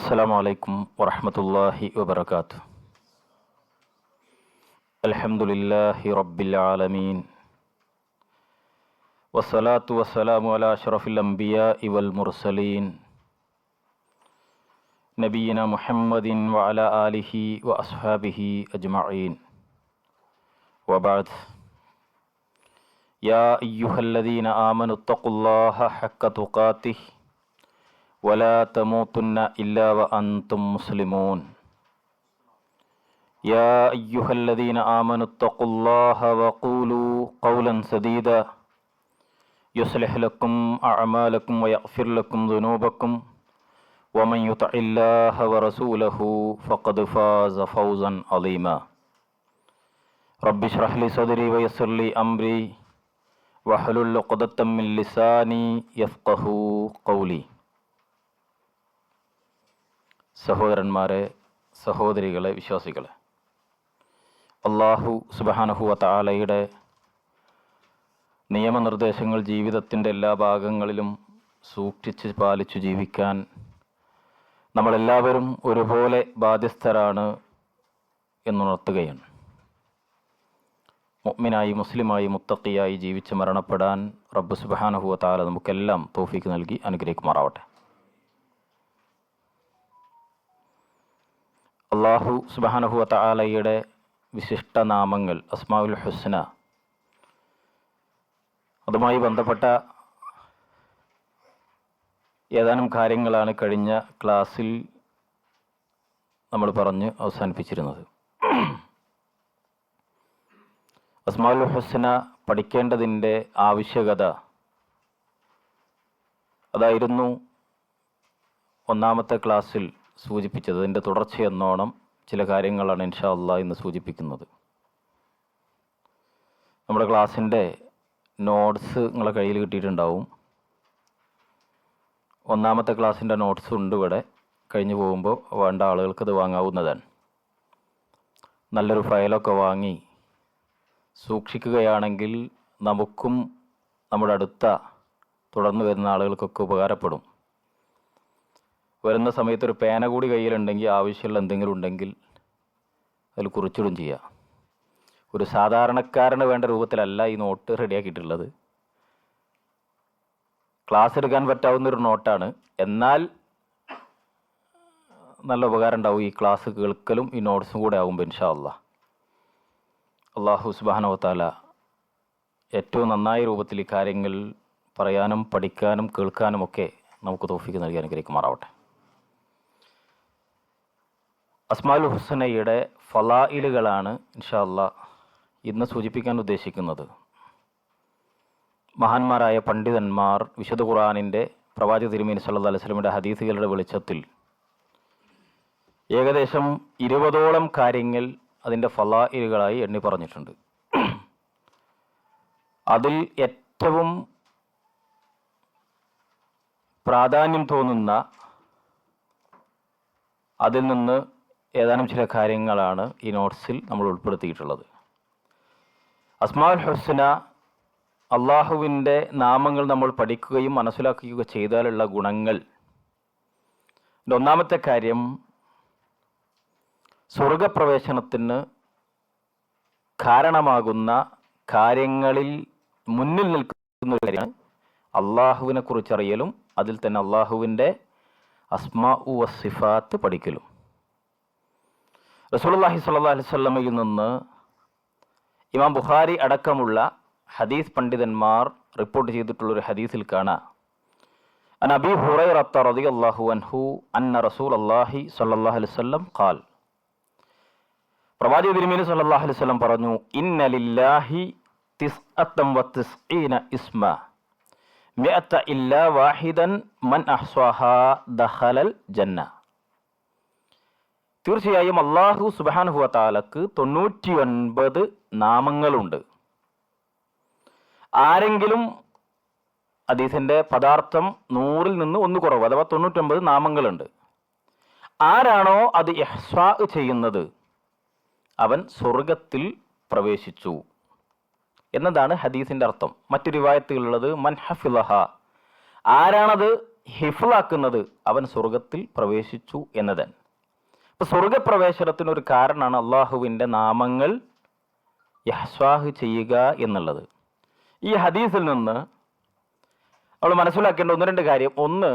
السلام عليكم ورحمة الله وبركاته. الحمد لله رب العالمين، والصلاة والسلام على أشرف الأنبياء والمرسلين نبينا محمد وعلى آله وأصحابه أجمعين، وبعد. يا أيها الذين آمنوا اتقوا الله حق تقاته ولا تموتن إلا وأنتم مسلمون. يا أيها الذين آمنوا اتقوا الله وقولوا قولا سديدا يصلح لكم أعمالكم ويغفر لكم ذنوبكم ومن يطع الله ورسوله فقد فاز فوزا عظيما. رب اشرح لي صدري ويسر لي أمري واحلل عقدة من لساني يفقهوا قولي. സഹോദരന്മാരെ, സഹോദരികളെ, വിശ്വാസികളെ, അല്ലാഹു സുബ്ഹാനഹു വ തആലയുടെ നിയമനിർദ്ദേശങ്ങൾ ജീവിതത്തിൻ്റെ എല്ലാ ഭാഗങ്ങളിലും സൂക്ഷിച്ച് പാലിച്ചു ജീവിക്കാൻ നമ്മളെല്ലാവരും ഒരുപോലെ ബാധ്യസ്ഥരാണ് എന്നുണർത്തുകയാണ്. മുഅ്മിനായി, മുസ്ലിമായി, മുത്തഖിയായി ജീവിച്ച് മരണപ്പെടാൻ റബ്ബ് സുബ്ഹാനഹു വ തആല നമുക്കെല്ലാം തൗഫീഖ് നൽകി അനുഗ്രഹിക്കുമാറാവട്ടെ. അല്ലാഹു സുബ്ഹാനഹു വ തആലയുടെ വിശിഷ്ട നാമങ്ങൾ അസ്മാഉൽ ഹുസ്ന, അതുമായി ബന്ധപ്പെട്ട ഏതാനും കാര്യങ്ങളാണ് കഴിഞ്ഞ ക്ലാസ്സിൽ നമ്മൾ പറഞ്ഞ് അവസാനിപ്പിച്ചിരുന്നത്. അസ്മാഉൽ ഹുസ്ന പഠിക്കേണ്ടതിൻ്റെ ആവശ്യകത അതായിരുന്നു ഒന്നാമത്തെ ക്ലാസ്സിൽ സൂചിപ്പിച്ചത്. അതിൻ്റെ തുടർച്ചയെന്നോണം ചില കാര്യങ്ങളാണ് ഇൻഷാ അല്ലാഹ് ഇന്ന് സൂചിപ്പിക്കുന്നത്. നമ്മുടെ ക്ലാസ്സിൻ്റെ നോട്ട്സ് നിങ്ങളെ കയ്യിൽ കിട്ടിയിട്ടുണ്ടാവും. ഒന്നാമത്തെ ക്ലാസ്സിൻ്റെ നോട്ട്സ് ഉണ്ട് ഇവിടെ. കഴിഞ്ഞു പോകുമ്പോൾ വേണ്ട ആളുകൾക്കത് വാങ്ങാവുന്നതാണ്. നല്ലൊരു ഫയലൊക്കെ വാങ്ങി സൂക്ഷിക്കുകയാണെങ്കിൽ നമുക്കും നമ്മുടെ അടുത്ത തുടർന്ന് വരുന്ന ആളുകൾക്കൊക്കെ ഉപകാരപ്പെടും. വരുന്ന സമയത്ത് ഒരു പേന കൂടി കയ്യിലുണ്ടെങ്കിൽ ആവശ്യമുള്ള എന്തെങ്കിലും ഉണ്ടെങ്കിൽ അതിൽ കുറിച്ചിടും ചെയ്യുക. ഒരു സാധാരണക്കാരന് വേണ്ട രൂപത്തിലല്ല ഈ നോട്ട് റെഡിയാക്കിയിട്ടുള്ളത്. ക്ലാസ് എടുക്കാൻ പറ്റാവുന്നൊരു നോട്ടാണ്. എന്നാൽ നല്ല ഉപകാരം ഉണ്ടാവും ഈ ക്ലാസ് കേൾക്കലും ഈ നോട്ട്സും കൂടെ ആകുമ്പോൾ ഇൻഷാ അല്ലാഹ്. അല്ലാഹു സുബ്ഹാനഹു വ തആല ഏറ്റവും നന്നായ രൂപത്തിൽ ഈ കാര്യങ്ങൾ പറയാനും പഠിക്കാനും കേൾക്കാനുമൊക്കെ നമുക്ക് തൗഫീഖ് നൽകി അനുഗ്രഹിക്കുമാറാവട്ടെ. അസ്മാഉൽ ഹുസ്നയുടെ ഫളായിലുകളാണ് ഇൻഷാ അല്ലാഹ് ഇന്ന് സൂചിപ്പിക്കാൻ ഉദ്ദേശിക്കുന്നത്. മഹാന്മാരായ പണ്ഡിതന്മാർ വിശുദ്ധ ഖുർആനിൻ്റെ പ്രവാചക തിരുമേനി സല്ലല്ലാഹു അലൈഹി വസല്ലമയുടെ ഹദീസുകളുടെ വെളിച്ചത്തിൽ ഏകദേശം 20ഓളം കാര്യങ്ങൾ അതിൻ്റെ ഫളായിലുകളായി എണ്ണി പറഞ്ഞിട്ടുണ്ട്. അതിൽ ഏറ്റവും പ്രാധാന്യം തോന്നുന്ന അതിൽ നിന്ന് ഏതാനും ചില കാര്യങ്ങളാണ് ഈ നോട്ട്സിൽ നമ്മൾ ഉൾപ്പെടുത്തിയിട്ടുള്ളത്. അസ്മാഉൽ ഹുസ്ന, അള്ളാഹുവിൻ്റെ നാമങ്ങൾ നമ്മൾ പഠിക്കുകയും മനസ്സിലാക്കുകയും ചെയ്താലുള്ള ഗുണങ്ങൾ. ഒന്നാമത്തെ കാര്യം, സ്വർഗപ്രവേശനത്തിന് കാരണമാകുന്ന കാര്യങ്ങളിൽ മുന്നിൽ നിൽക്കുന്ന ഒരു കാര്യമാണ് അള്ളാഹുവിനെ കുറിച്ചറിയലും അതിൽ തന്നെ അള്ളാഹുവിൻ്റെ അസ്മാഉ വസ്സിഫാത്ത് പഠിക്കലും. റസൂലുള്ളാഹി സ്വല്ലല്ലാഹു അലൈഹി വസല്ലമയിൽ നിന്ന് ഇമാം ബുഖാരി അടക്കമുള്ള ഹദീസ് പണ്ഡിതന്മാർ റിപ്പോർട്ട് ചെയ്തിട്ടുള്ളൊരു ഹദീസിൽ കാണാം, അൻ അബീ ഹുറൈറത്ത റളിയല്ലാഹു അൻഹു അന്ന റസൂലുള്ളാഹി സ്വല്ലല്ലാഹു അലൈഹി വസല്ലം ഖാൽ, പ്രവാചക തിരുമേനി സ്വല്ലല്ലാഹു അലൈഹി വസല്ലം പറഞ്ഞു, ഇന്ന ലില്ലാഹി തിസ്അത്തൻ വതിസ്ഈന ഇസ്മ മിഅത ഇല്ലാ വാഹിദൻ മൻ അഹ്സാഹാ ദഖലൽ ജന്ന. തീർച്ചയായും അല്ലാഹു സുബ്ഹാനഹു വ തആലക്ക് 99 നാമങ്ങളുണ്ട്. ആരെങ്കിലും ഹദീസിന്റെ പദാർത്ഥം 100ൽ നിന്ന് 1 കുറവ്, അഥവാ 99 നാമങ്ങളുണ്ട്. ആരാണോ അത് ഇഹ്സാ ചെയ്യുന്നത് അവൻ സ്വർഗത്തിൽ പ്രവേശിച്ചു എന്നതാണ് ഹദീസിന്റെ അർത്ഥം. മറ്റു റിവായത്തുകളുള്ളത് മൻ ഹഫിളഹ, ആരാണത് ഹിഫ്ലാക്കുന്നത് അവൻ സ്വർഗത്തിൽ പ്രവേശിച്ചു എന്നതാണ്. അപ്പോൾ സ്വർഗപ്രവേശനത്തിനൊരു കാരണമാണ് അള്ളാഹുവിൻ്റെ നാമങ്ങൾ ഇഹ്സാഹ് ചെയ്യുക എന്നുള്ളത്. ഈ ഹദീസിൽ നിന്ന് നമ്മൾ മനസ്സിലാക്കേണ്ട ഒന്ന് രണ്ട് കാര്യം. ഒന്ന്,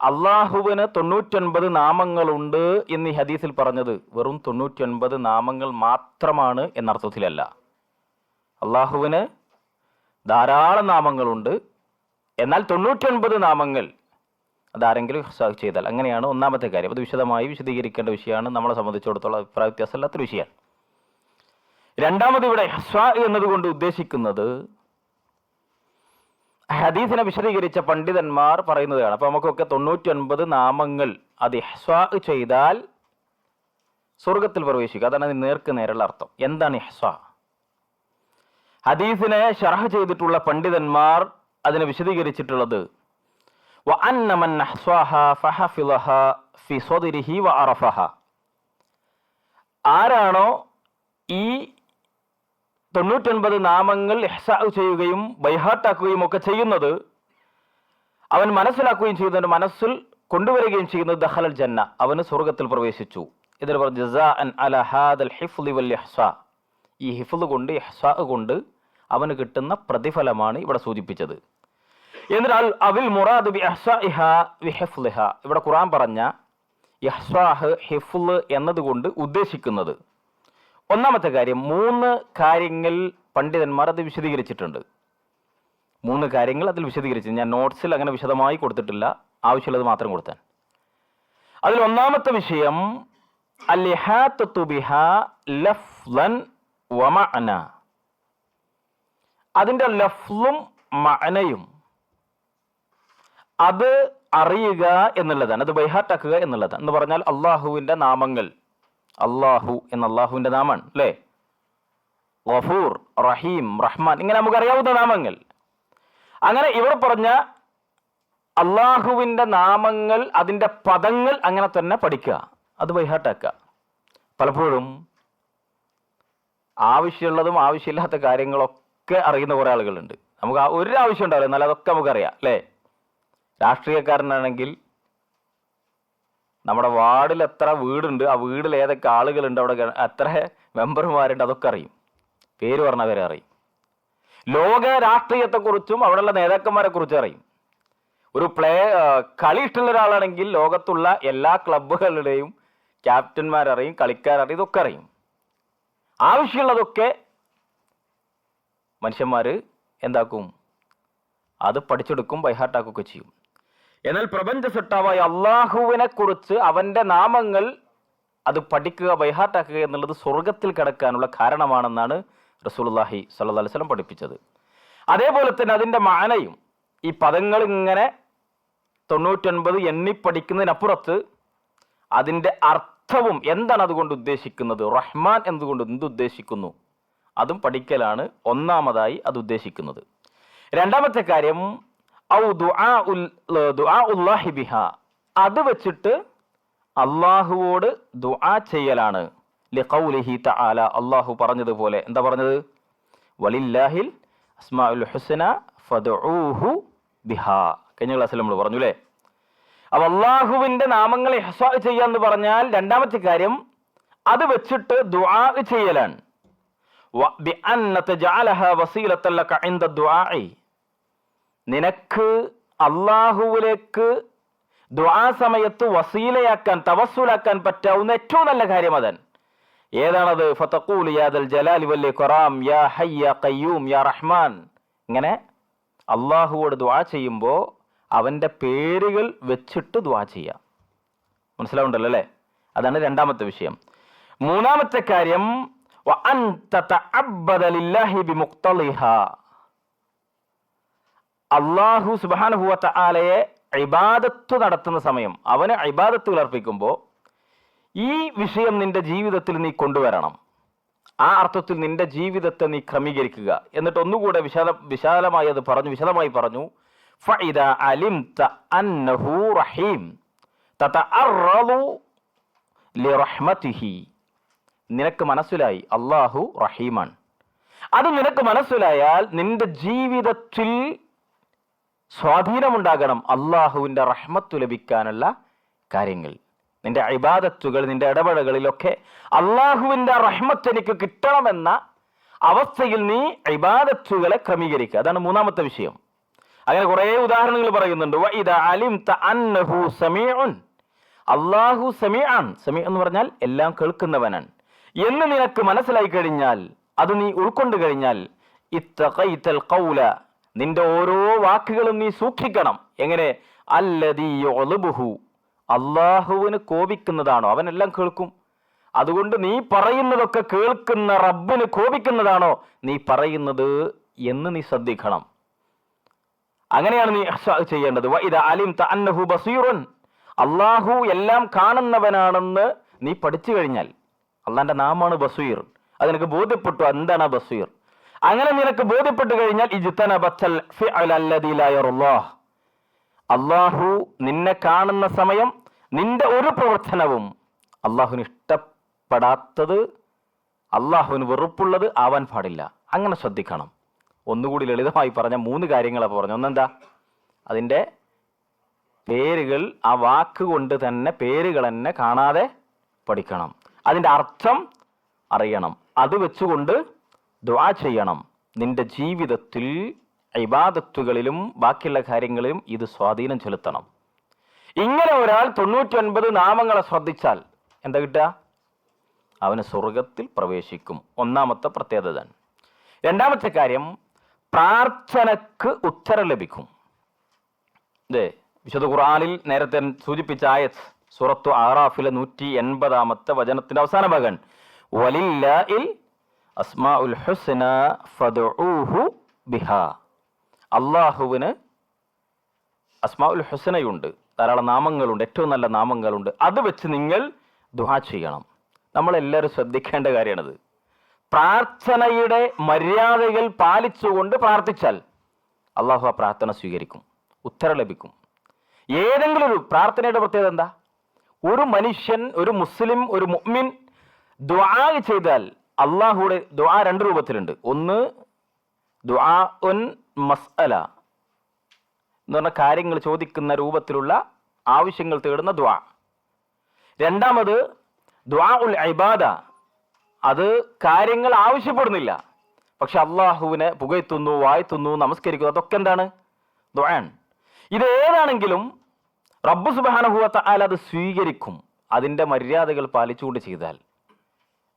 അള്ളാഹുവിന് 99 നാമങ്ങളുണ്ട് എന്ന് ഈ ഹദീസിൽ പറഞ്ഞത് വെറും 99 നാമങ്ങൾ മാത്രമാണ് എന്നർത്ഥത്തിലല്ല. അള്ളാഹുവിന് ധാരാളം നാമങ്ങളുണ്ട്, എന്നാൽ 99 നാമങ്ങൾ അതാരെങ്കിലും ഇഹ്സാഹ് ചെയ്താൽ അങ്ങനെയാണ് ഒന്നാമത്തെ കാര്യം. അത് വിശദമായി വിശദീകരിക്കേണ്ട വിഷയമാണ്. നമ്മളെ സംബന്ധിച്ചിടത്തോളം അഭിപ്രായ വ്യത്യാസമല്ലാത്തൊരു വിഷയമാണ്. രണ്ടാമത്, ഇവിടെ ഇഹ്സാഹ് എന്നതുകൊണ്ട് ഉദ്ദേശിക്കുന്നത് ഹദീസിനെ വിശദീകരിച്ച പണ്ഡിതന്മാർ പറയുന്നതാണ്. അപ്പോൾ നമുക്കൊക്കെ 99 നാമങ്ങൾ അത് ഇഹ്സാഹ് ചെയ്താൽ സ്വർഗത്തിൽ പ്രവേശിക്കുക. അതാണ് അതിന് നേർക്ക് നേരെയുള്ള അർത്ഥം. എന്താണ് ഇഹ്സാഹ്? ഹദീസിനെ ശർഹ് ചെയ്തിട്ടുള്ള പണ്ഡിതന്മാർ അതിനെ വിശദീകരിച്ചിട്ടുള്ളത് وأن من أحصاها فحفظها في صدره وعرفها. ആരാണോ ഈ 99 നാമങ്ങൾ ഇഹ്സാഹ് ചെയ്യുകയും ബൈഹാട്ടാക്കുകയും ഒക്കെ ചെയ്യുന്നത്, അവൻ മനസ്സിലാക്കുകയും ചെയ്യുന്നതിന് മനസ്സിൽ കൊണ്ടുവരികയും ചെയ്യുന്നത് ദഖലൽ ജന്ന, അവന് സ്വർഗത്തിൽ പ്രവേശിച്ചു. ഇതിന് പറഞ്ഞു ജസാഅൻ അല ഹാദൽ ഹിഫ്ളി വൽ ഇഹ്സാ. ഈ ഹിഫ്ള് കൊണ്ട് ഇഹ്സാഹ് കൊണ്ട് അവന് കിട്ടുന്ന പ്രതിഫലമാണ് ഇവിടെ സൂചിപ്പിച്ചത്. എന്നാൽ അവിൽ മുറാദ് ബി ഇഹ്സാഇഹ വി ഹിഫ്ളിഹ, ഇവിടെ ഖുർആൻ പറഞ്ഞ ഇഹ്സാഹ് ഹിഫ്ള് എന്നതുകൊണ്ട് ഉദ്ദേശിക്കുന്നത് ഒന്നാമത്തെ കാര്യം, 3 കാര്യങ്ങൾ പണ്ഡിതന്മാർ അത് വിശദീകരിച്ചിട്ടുണ്ട്. 3 കാര്യങ്ങൾ അതിൽ വിശദീകരിച്ചു. ഞാൻ നോട്ട്സിൽ അങ്ങനെ വിശദമായി കൊടുത്തിട്ടില്ല, ആവശ്യമുള്ളത് മാത്രം കൊടുത്താൻ. അതിൽ ഒന്നാമത്തെ വിഷയം അൽ ഇഹാത്തതു ബിഹാ ലഫ്ളൻ വ മഅന, അതിൻ്റെ ലഫ്ളും മഅനയും അത് അറിയുക എന്നുള്ളതാണ്, അത് ബൈഹാട്ടാക്കുക എന്നുള്ളതാണ്. എന്ന് പറഞ്ഞാൽ അള്ളാഹുവിൻ്റെ നാമങ്ങൾ, അള്ളാഹു എന്ന അള്ളാഹുവിൻ്റെ നാമമാണ് അല്ലേ, ഗഫൂർ, റഹീം, റഹ്മാൻ, ഇങ്ങനെ നമുക്കറിയാവുന്ന നാമങ്ങൾ. അങ്ങനെ ഇവർ പറഞ്ഞ അള്ളാഹുവിൻ്റെ നാമങ്ങൾ, അതിൻ്റെ പദങ്ങൾ അങ്ങനെ തന്നെ പഠിക്കുക, അത് ബൈഹാട്ടാക്കുക. പലപ്പോഴും ആവശ്യമുള്ളതും ആവശ്യമില്ലാത്ത കാര്യങ്ങളൊക്കെ അറിയുന്ന കുറേ ആളുകളുണ്ട്. നമുക്ക് ഒരു ആവശ്യം ഉണ്ടാവില്ല, എന്നാൽ അതൊക്കെ നമുക്കറിയാം അല്ലേ. രാഷ്ട്രീയക്കാരനാണെങ്കിൽ നമ്മുടെ വാർഡിൽ എത്ര വീടുണ്ട്, ആ വീട്ടിൽ ഏതൊക്കെ ആളുകളുണ്ട്, അവിടെ എത്ര മെമ്പർമാരുണ്ട്, അതൊക്കെ അറിയും, പേര് പറഞ്ഞവരെ അറിയും. ലോക രാഷ്ട്രീയത്തെക്കുറിച്ചും അവിടെയുള്ള നേതാക്കന്മാരെ കുറിച്ചും അറിയും. ഒരു കളി ഇഷ്ടമുള്ള ഒരാളാണെങ്കിൽ ലോകത്തുള്ള എല്ലാ ക്ലബ്ബുകളുടെയും ക്യാപ്റ്റന്മാരറിയും, കളിക്കാരറിയും, ഇതൊക്കെ അറിയും. ആവശ്യമുള്ളതൊക്കെ മനുഷ്യന്മാർ എന്താക്കും, അത് പഠിച്ചെടുക്കും, ബൈഹാട്ടാക്കുകയൊക്കെ ചെയ്യും. എന്നാൽ പ്രപഞ്ച സൃഷ്ടാവായ അള്ളാഹുവിനെ കുറിച്ച്, അവന്റെ നാമങ്ങൾ അത് പഠിക്കുക, ബൈഹാട്ടാക്കുക എന്നുള്ളത് സ്വർഗത്തിൽ കിടക്കാനുള്ള കാരണമാണെന്നാണ് റസൂലുള്ളാഹി സ്വല്ലല്ലാഹു അലൈഹി വസല്ലം പഠിപ്പിച്ചത്. അതേപോലെ തന്നെ അതിൻ്റെ മാനയും, ഈ പദങ്ങൾ ഇങ്ങനെ 99 എണ്ണിപ്പടിക്കുന്നതിനപ്പുറത്ത് അതിൻ്റെ അർത്ഥവും എന്താണ് അതുകൊണ്ട് ഉദ്ദേശിക്കുന്നത്, റഹ്മാൻ എന്നതുകൊണ്ട് എന്തുദ്ദേശിക്കുന്നു, അതും പഠിക്കലാണ് ഒന്നാമതായി അത് ഉദ്ദേശിക്കുന്നത്. രണ്ടാമത്തെ കാര്യം ദുആഉല്ലാഹി ബിഹാ, അത് വെച്ചിട്ട് അള്ളാഹുവോട് ദുആ ചെയ്യലാണ്. ലിഖൗലിഹി തആല, അള്ളാഹു പറഞ്ഞതുപോലെ. എന്താ പറഞ്ഞത്? വലില്ലാഹിൽ അസ്മാഉൽ ഹുസ്ന ഫദ്ഉഹു ബിഹാ. കഴിഞ്ഞ ക്ലാസ്സിൽ നമ്മൾ പറഞ്ഞു അല്ലേ. അപ്പോൾ അള്ളാഹുവിൻ്റെ നാമങ്ങളെ ഇഹ്സാഹ് ചെയ്യാന്ന് പറഞ്ഞാൽ രണ്ടാമത്തെ കാര്യം അത് വെച്ചിട്ട് ദുആ ചെയ്യലാണ്. ബിഅന്ന തജഅലഹാ വസീലത്തൻ ലക ഇൻദ ദുആഇ, നിനക്ക് അള്ളാഹുവിലേക്ക് ദുആ സമയത്ത് വസീലയാക്കാൻ, തവസ്സുലാക്കാൻ പറ്റാവുന്ന ഏറ്റവും നല്ല കാര്യം അതാണ്. ഏതാണത്? ഫതഖൂലു യാ ദൽ ജലാലി വൽ ഇക്റാം യാ ഹയ്യ യാ ഖയ്യൂം യാ റഹ്മാൻ. ഇങ്ങനെ അള്ളാഹുവോട് ദുആ ചെയ്യുമ്പോൾ അവൻ്റെ പേരുകൾ വെച്ചിട്ട് ദുആ ചെയ്യാം. മനസ്സിലാവുണ്ടല്ലോ അല്ലേ? അതാണ് രണ്ടാമത്തെ വിഷയം. മൂന്നാമത്തെ കാര്യം വഅൻ തതഅബ്ബദ ലില്ലാഹി ബിമുഖ്തളിഹാ, അള്ളാഹു സുബ്ഹാനഹു വ തആലയെ ഇബാദത്ത് നടത്തുന്ന സമയം, അവന് ഇബാദത്തുകൾ അർപ്പിക്കുമ്പോൾ ഈ വിഷയം നിന്റെ ജീവിതത്തിൽ നീ കൊണ്ടുവരണം. ആ അർത്ഥത്തിൽ നിന്റെ ജീവിതത്തെ നീ ക്രമീകരിക്കുക. എന്നിട്ട് ഒന്നുകൂടെ വിശാലമായി അത് പറഞ്ഞു, വിശദമായി പറഞ്ഞു. ഫഇദാ അലിംത അന്നഹു റഹീം തതഅറദു ലിറഹ്മതിഹി, നിനക്ക് മനസ്സിലായി അള്ളാഹു റഹീമാണ്. അത് നിനക്ക് മനസ്സിലായാൽ നിന്റെ ജീവിതത്തിൽ സ്വാധീനമുണ്ടാകണം അള്ളാഹുവിൻ്റെ റഹ്മത്ത് ലഭിക്കാനുള്ള കാര്യങ്ങൾ. നിന്റെ ഇബാദത്തുകൾ, നിന്റെ ഇടപെടലുകളിലൊക്കെ അള്ളാഹുവിൻ്റെ റഹ്മത്ത് എനിക്ക് കിട്ടണമെന്ന അവസ്ഥയിൽ നീ ഇബാദത്തുകളെ ക്രമീകരിക്കുക. അതാണ് മൂന്നാമത്തെ വിഷയം. അങ്ങനെ കുറേ ഉദാഹരണങ്ങൾ പറയുന്നുണ്ട്. വഇദാ അലിംത അന്നഹു സമീഉൻ, അള്ളാഹു സമീആൻ, സമീ എന്ന് പറഞ്ഞാൽ എല്ലാം കേൾക്കുന്നവനാണ് എന്ന് നിനക്ക് മനസ്സിലായി കഴിഞ്ഞാൽ, അത് നീ ഉൾക്കൊണ്ടു കഴിഞ്ഞാൽ, ഇത്തഖൈതൽ ഖൗല, നിന്റെ ഓരോ വാക്കുകളും നീ സൂക്ഷിക്കണം. എങ്ങനെ? അല്ലദീ യുഗ്ളിബുഹു, അള്ളാഹുവിന് കോപിക്കുന്നതാണോ അവനെല്ലാം കേൾക്കും. അതുകൊണ്ട് നീ പറയുന്നതൊക്കെ കേൾക്കുന്ന റബ്ബിന് കോപിക്കുന്നതാണോ നീ പറയുന്നത് എന്ന് നീ ശ്രദ്ധിക്കണം. അങ്ങനെയാണ് നീ ചെയ്യേണ്ടത്. വഇദാ അലിംത അന്നഹു ബസീറുൻ, അള്ളാഹു എല്ലാം കാണുന്നവനാണെന്ന് നീ പഠിച്ചു കഴിഞ്ഞാൽ, അള്ളാന്റെ നാമാണ് ബസീർ, അത് നിനക്ക് ബോധ്യപ്പെട്ടു എന്താണ് ബസീർ. അങ്ങനെ നിനക്ക് ബോധ്യപ്പെട്ടു കഴിഞ്ഞാൽ ഇജ്തനബത്തൽ ഫിഅല അല്ലദീ ലാ യറല്ലാഹ്, അള്ളാഹു നിന്നെ കാണുന്ന സമയം നിന്റെ ഒരു പ്രവർത്തനവും അള്ളാഹുവിന് ഇഷ്ടപ്പെടാത്തത്, അള്ളാഹുവിന് വെറുപ്പുള്ളത് ആവാൻ പാടില്ല. അങ്ങനെ ശ്രദ്ധിക്കണം. ഒന്നുകൂടി ലളിതമായി പറഞ്ഞ 3 കാര്യങ്ങളാണ് പറഞ്ഞു. ഒന്നെന്താ? അതിൻ്റെ പേരുകൾ, ആ വാക്ക് കൊണ്ട് തന്നെ പേരുകൾ തന്നെ കാണാതെ പഠിക്കണം. അതിൻ്റെ അർത്ഥം അറിയണം. അത് വെച്ചുകൊണ്ട് ദുആ ചെയ്യണം. നിന്റെ ജീവിതത്തിൽ ഇബാദത്തുകളിലും ബാക്കിയുള്ള കാര്യങ്ങളിലും ഇത് സ്വാധീനം ചെലുത്തണം. ഇങ്ങനെ ഒരാൾ 99 നാമങ്ങളെ ശ്രദ്ധിച്ചാൽ എന്താ കിട്ടുക? അവന് സ്വർഗത്തിൽ പ്രവേശിക്കും. ഒന്നാമത്തെ പ്രത്യേകത. രണ്ടാമത്തെ കാര്യം, പ്രാർത്ഥനക്ക് ഉത്തരം ലഭിക്കും. വിശുദ്ധ ഖുർആനിൽ നേരത്തെ സൂചിപ്പിച്ച ആയത്ത് സൂറത്തു ആറാഫിലെ 180-ാമത്തെ വചനത്തിന്റെ അവസാന ഭാഗം, വലില്ലാഹിൽ അസ്മാഉൽ ഹുസ്ന ഫദ്ഉഹു ബിഹാ, അള്ളാഹുവിന് അസ്മാഉൽ ഹുസ്നയുണ്ട്, ധാരാളം നാമങ്ങളുണ്ട്, ഏറ്റവും നല്ല നാമങ്ങളുണ്ട്. അത് വെച്ച് നിങ്ങൾ ദുആ ചെയ്യണം. നമ്മളെല്ലാവരും ശ്രദ്ധിക്കേണ്ട കാര്യമാണത്. പ്രാർത്ഥനയുടെ മര്യാദകൾ പാലിച്ചുകൊണ്ട് പ്രാർത്ഥിച്ചാൽ അള്ളാഹു ആ പ്രാർത്ഥന സ്വീകരിക്കും, ഉത്തരം ലഭിക്കും. ഏതെങ്കിലും ഒരു പ്രാർത്ഥനയുടെ പ്രത്യേകത എന്താ? ഒരു മനുഷ്യൻ, ഒരു മുസ്ലിം, ഒരു മുഅ്മിൻ ദുആ ചെയ്താൽ അള്ളാഹുയുടെ ദുആ 2 രൂപത്തിലുണ്ട്. ഒന്ന് ദുആഉൻ മസ്അല എന്ന് പറഞ്ഞ കാര്യങ്ങൾ ചോദിക്കുന്ന രൂപത്തിലുള്ള ആവശ്യങ്ങൾ തേടുന്ന ദുആ. രണ്ടാമത് ദുആഉൽ ഇബാദ, അത് കാര്യങ്ങൾ ആവശ്യപ്പെടുന്നില്ല, പക്ഷെ അള്ളാഹുവിനെ പുകഴ്ത്തുന്നു, വാഴ്ത്തുന്നു, നമസ്കരിക്കുന്നു. അതൊക്കെ എന്താണ്? ദുആൻ. ഇത് ഏതാണെങ്കിലും റബ്ബ് സുബ്ഹാനഹു വ തആല അത് സ്വീകരിക്കും, അതിൻ്റെ മര്യാദകൾ പാലിച്ചുകൊണ്ട് ചെയ്താൽ.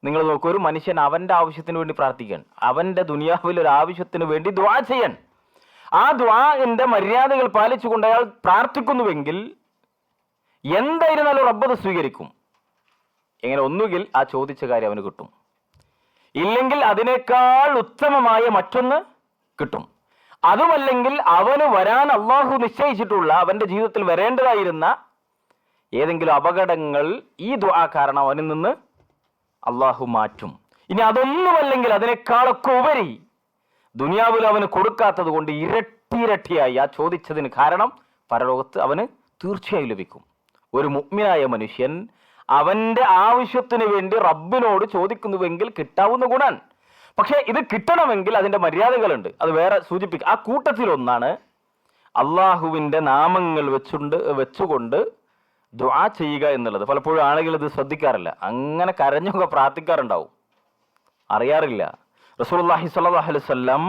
നിങ്ങൾ നോക്കൂ, ഒരു മനുഷ്യൻ അവൻ്റെ ആവശ്യത്തിന് വേണ്ടി പ്രാർത്ഥിക്കാൻ, അവൻ്റെ ദുനിയാവിൽ ഒരു ആവശ്യത്തിന് വേണ്ടി ദുആ ചെയ്യാൻ, ആ ദുആഇന്റെ മര്യാദകൾ പാലിച്ചുകൊണ്ട് അയാൾ പ്രാർത്ഥിക്കുന്നുവെങ്കിൽ എന്തായിരുന്നാലും റബ്ബ് അത് സ്വീകരിക്കും. എങ്ങനെ? ഒന്നുകിൽ ആ ചോദിച്ച കാര്യം അവന് കിട്ടും, ഇല്ലെങ്കിൽ അതിനേക്കാൾ ഉത്തമമായ മറ്റൊന്ന് കിട്ടും. അതുമല്ലെങ്കിൽ അവന് വരാൻ അള്ളാഹു നിശ്ചയിച്ചിട്ടുള്ള, അവന്റെ ജീവിതത്തിൽ വരേണ്ടതായിരുന്ന ഏതെങ്കിലും അപകടങ്ങൾ ഈ ദുആ കാരണം അവനിൽ നിന്ന് അള്ളാഹു മാറ്റും. ഇനി അതൊന്നുമല്ലെങ്കിൽ അതിനേക്കാളൊക്കെ ഉപരി ദുനിയാവിൽ അവന് കൊടുക്കാത്തത് കൊണ്ട് ഇരട്ടിയായി ആ ചോദിച്ചതിന് കാരണം പരലോകത്ത് അവന് തീർച്ചയായും ലഭിക്കും. ഒരു മുഅ്മിനായ മനുഷ്യൻ അവന്റെ ആവശ്യത്തിന് വേണ്ടി റബ്ബിനോട് ചോദിക്കുന്നുവെങ്കിൽ കിട്ടാവുന്ന ഗുണൻ. പക്ഷെ ഇത് കിട്ടണമെങ്കിൽ അതിന്റെ മര്യാദകളുണ്ട്, അത് വേറെ സൂചിപ്പിക്കുക. ആ കൂട്ടത്തിലൊന്നാണ് അള്ളാഹുവിന്റെ നാമങ്ങൾ വെച്ചുകൊണ്ട് ദുആ ചെയ്യുക എന്നുള്ളത്. പലപ്പോഴും ആളുകൾ ഇത് ശ്രദ്ധിക്കാറില്ല, അങ്ങനെ കരഞ്ഞൊക്കെ പ്രാർത്ഥിക്കാറുണ്ടാവും, അറിയാറില്ല. റസൂലുള്ളാഹി സ്വല്ലല്ലാഹു അലൈഹി വസല്ലം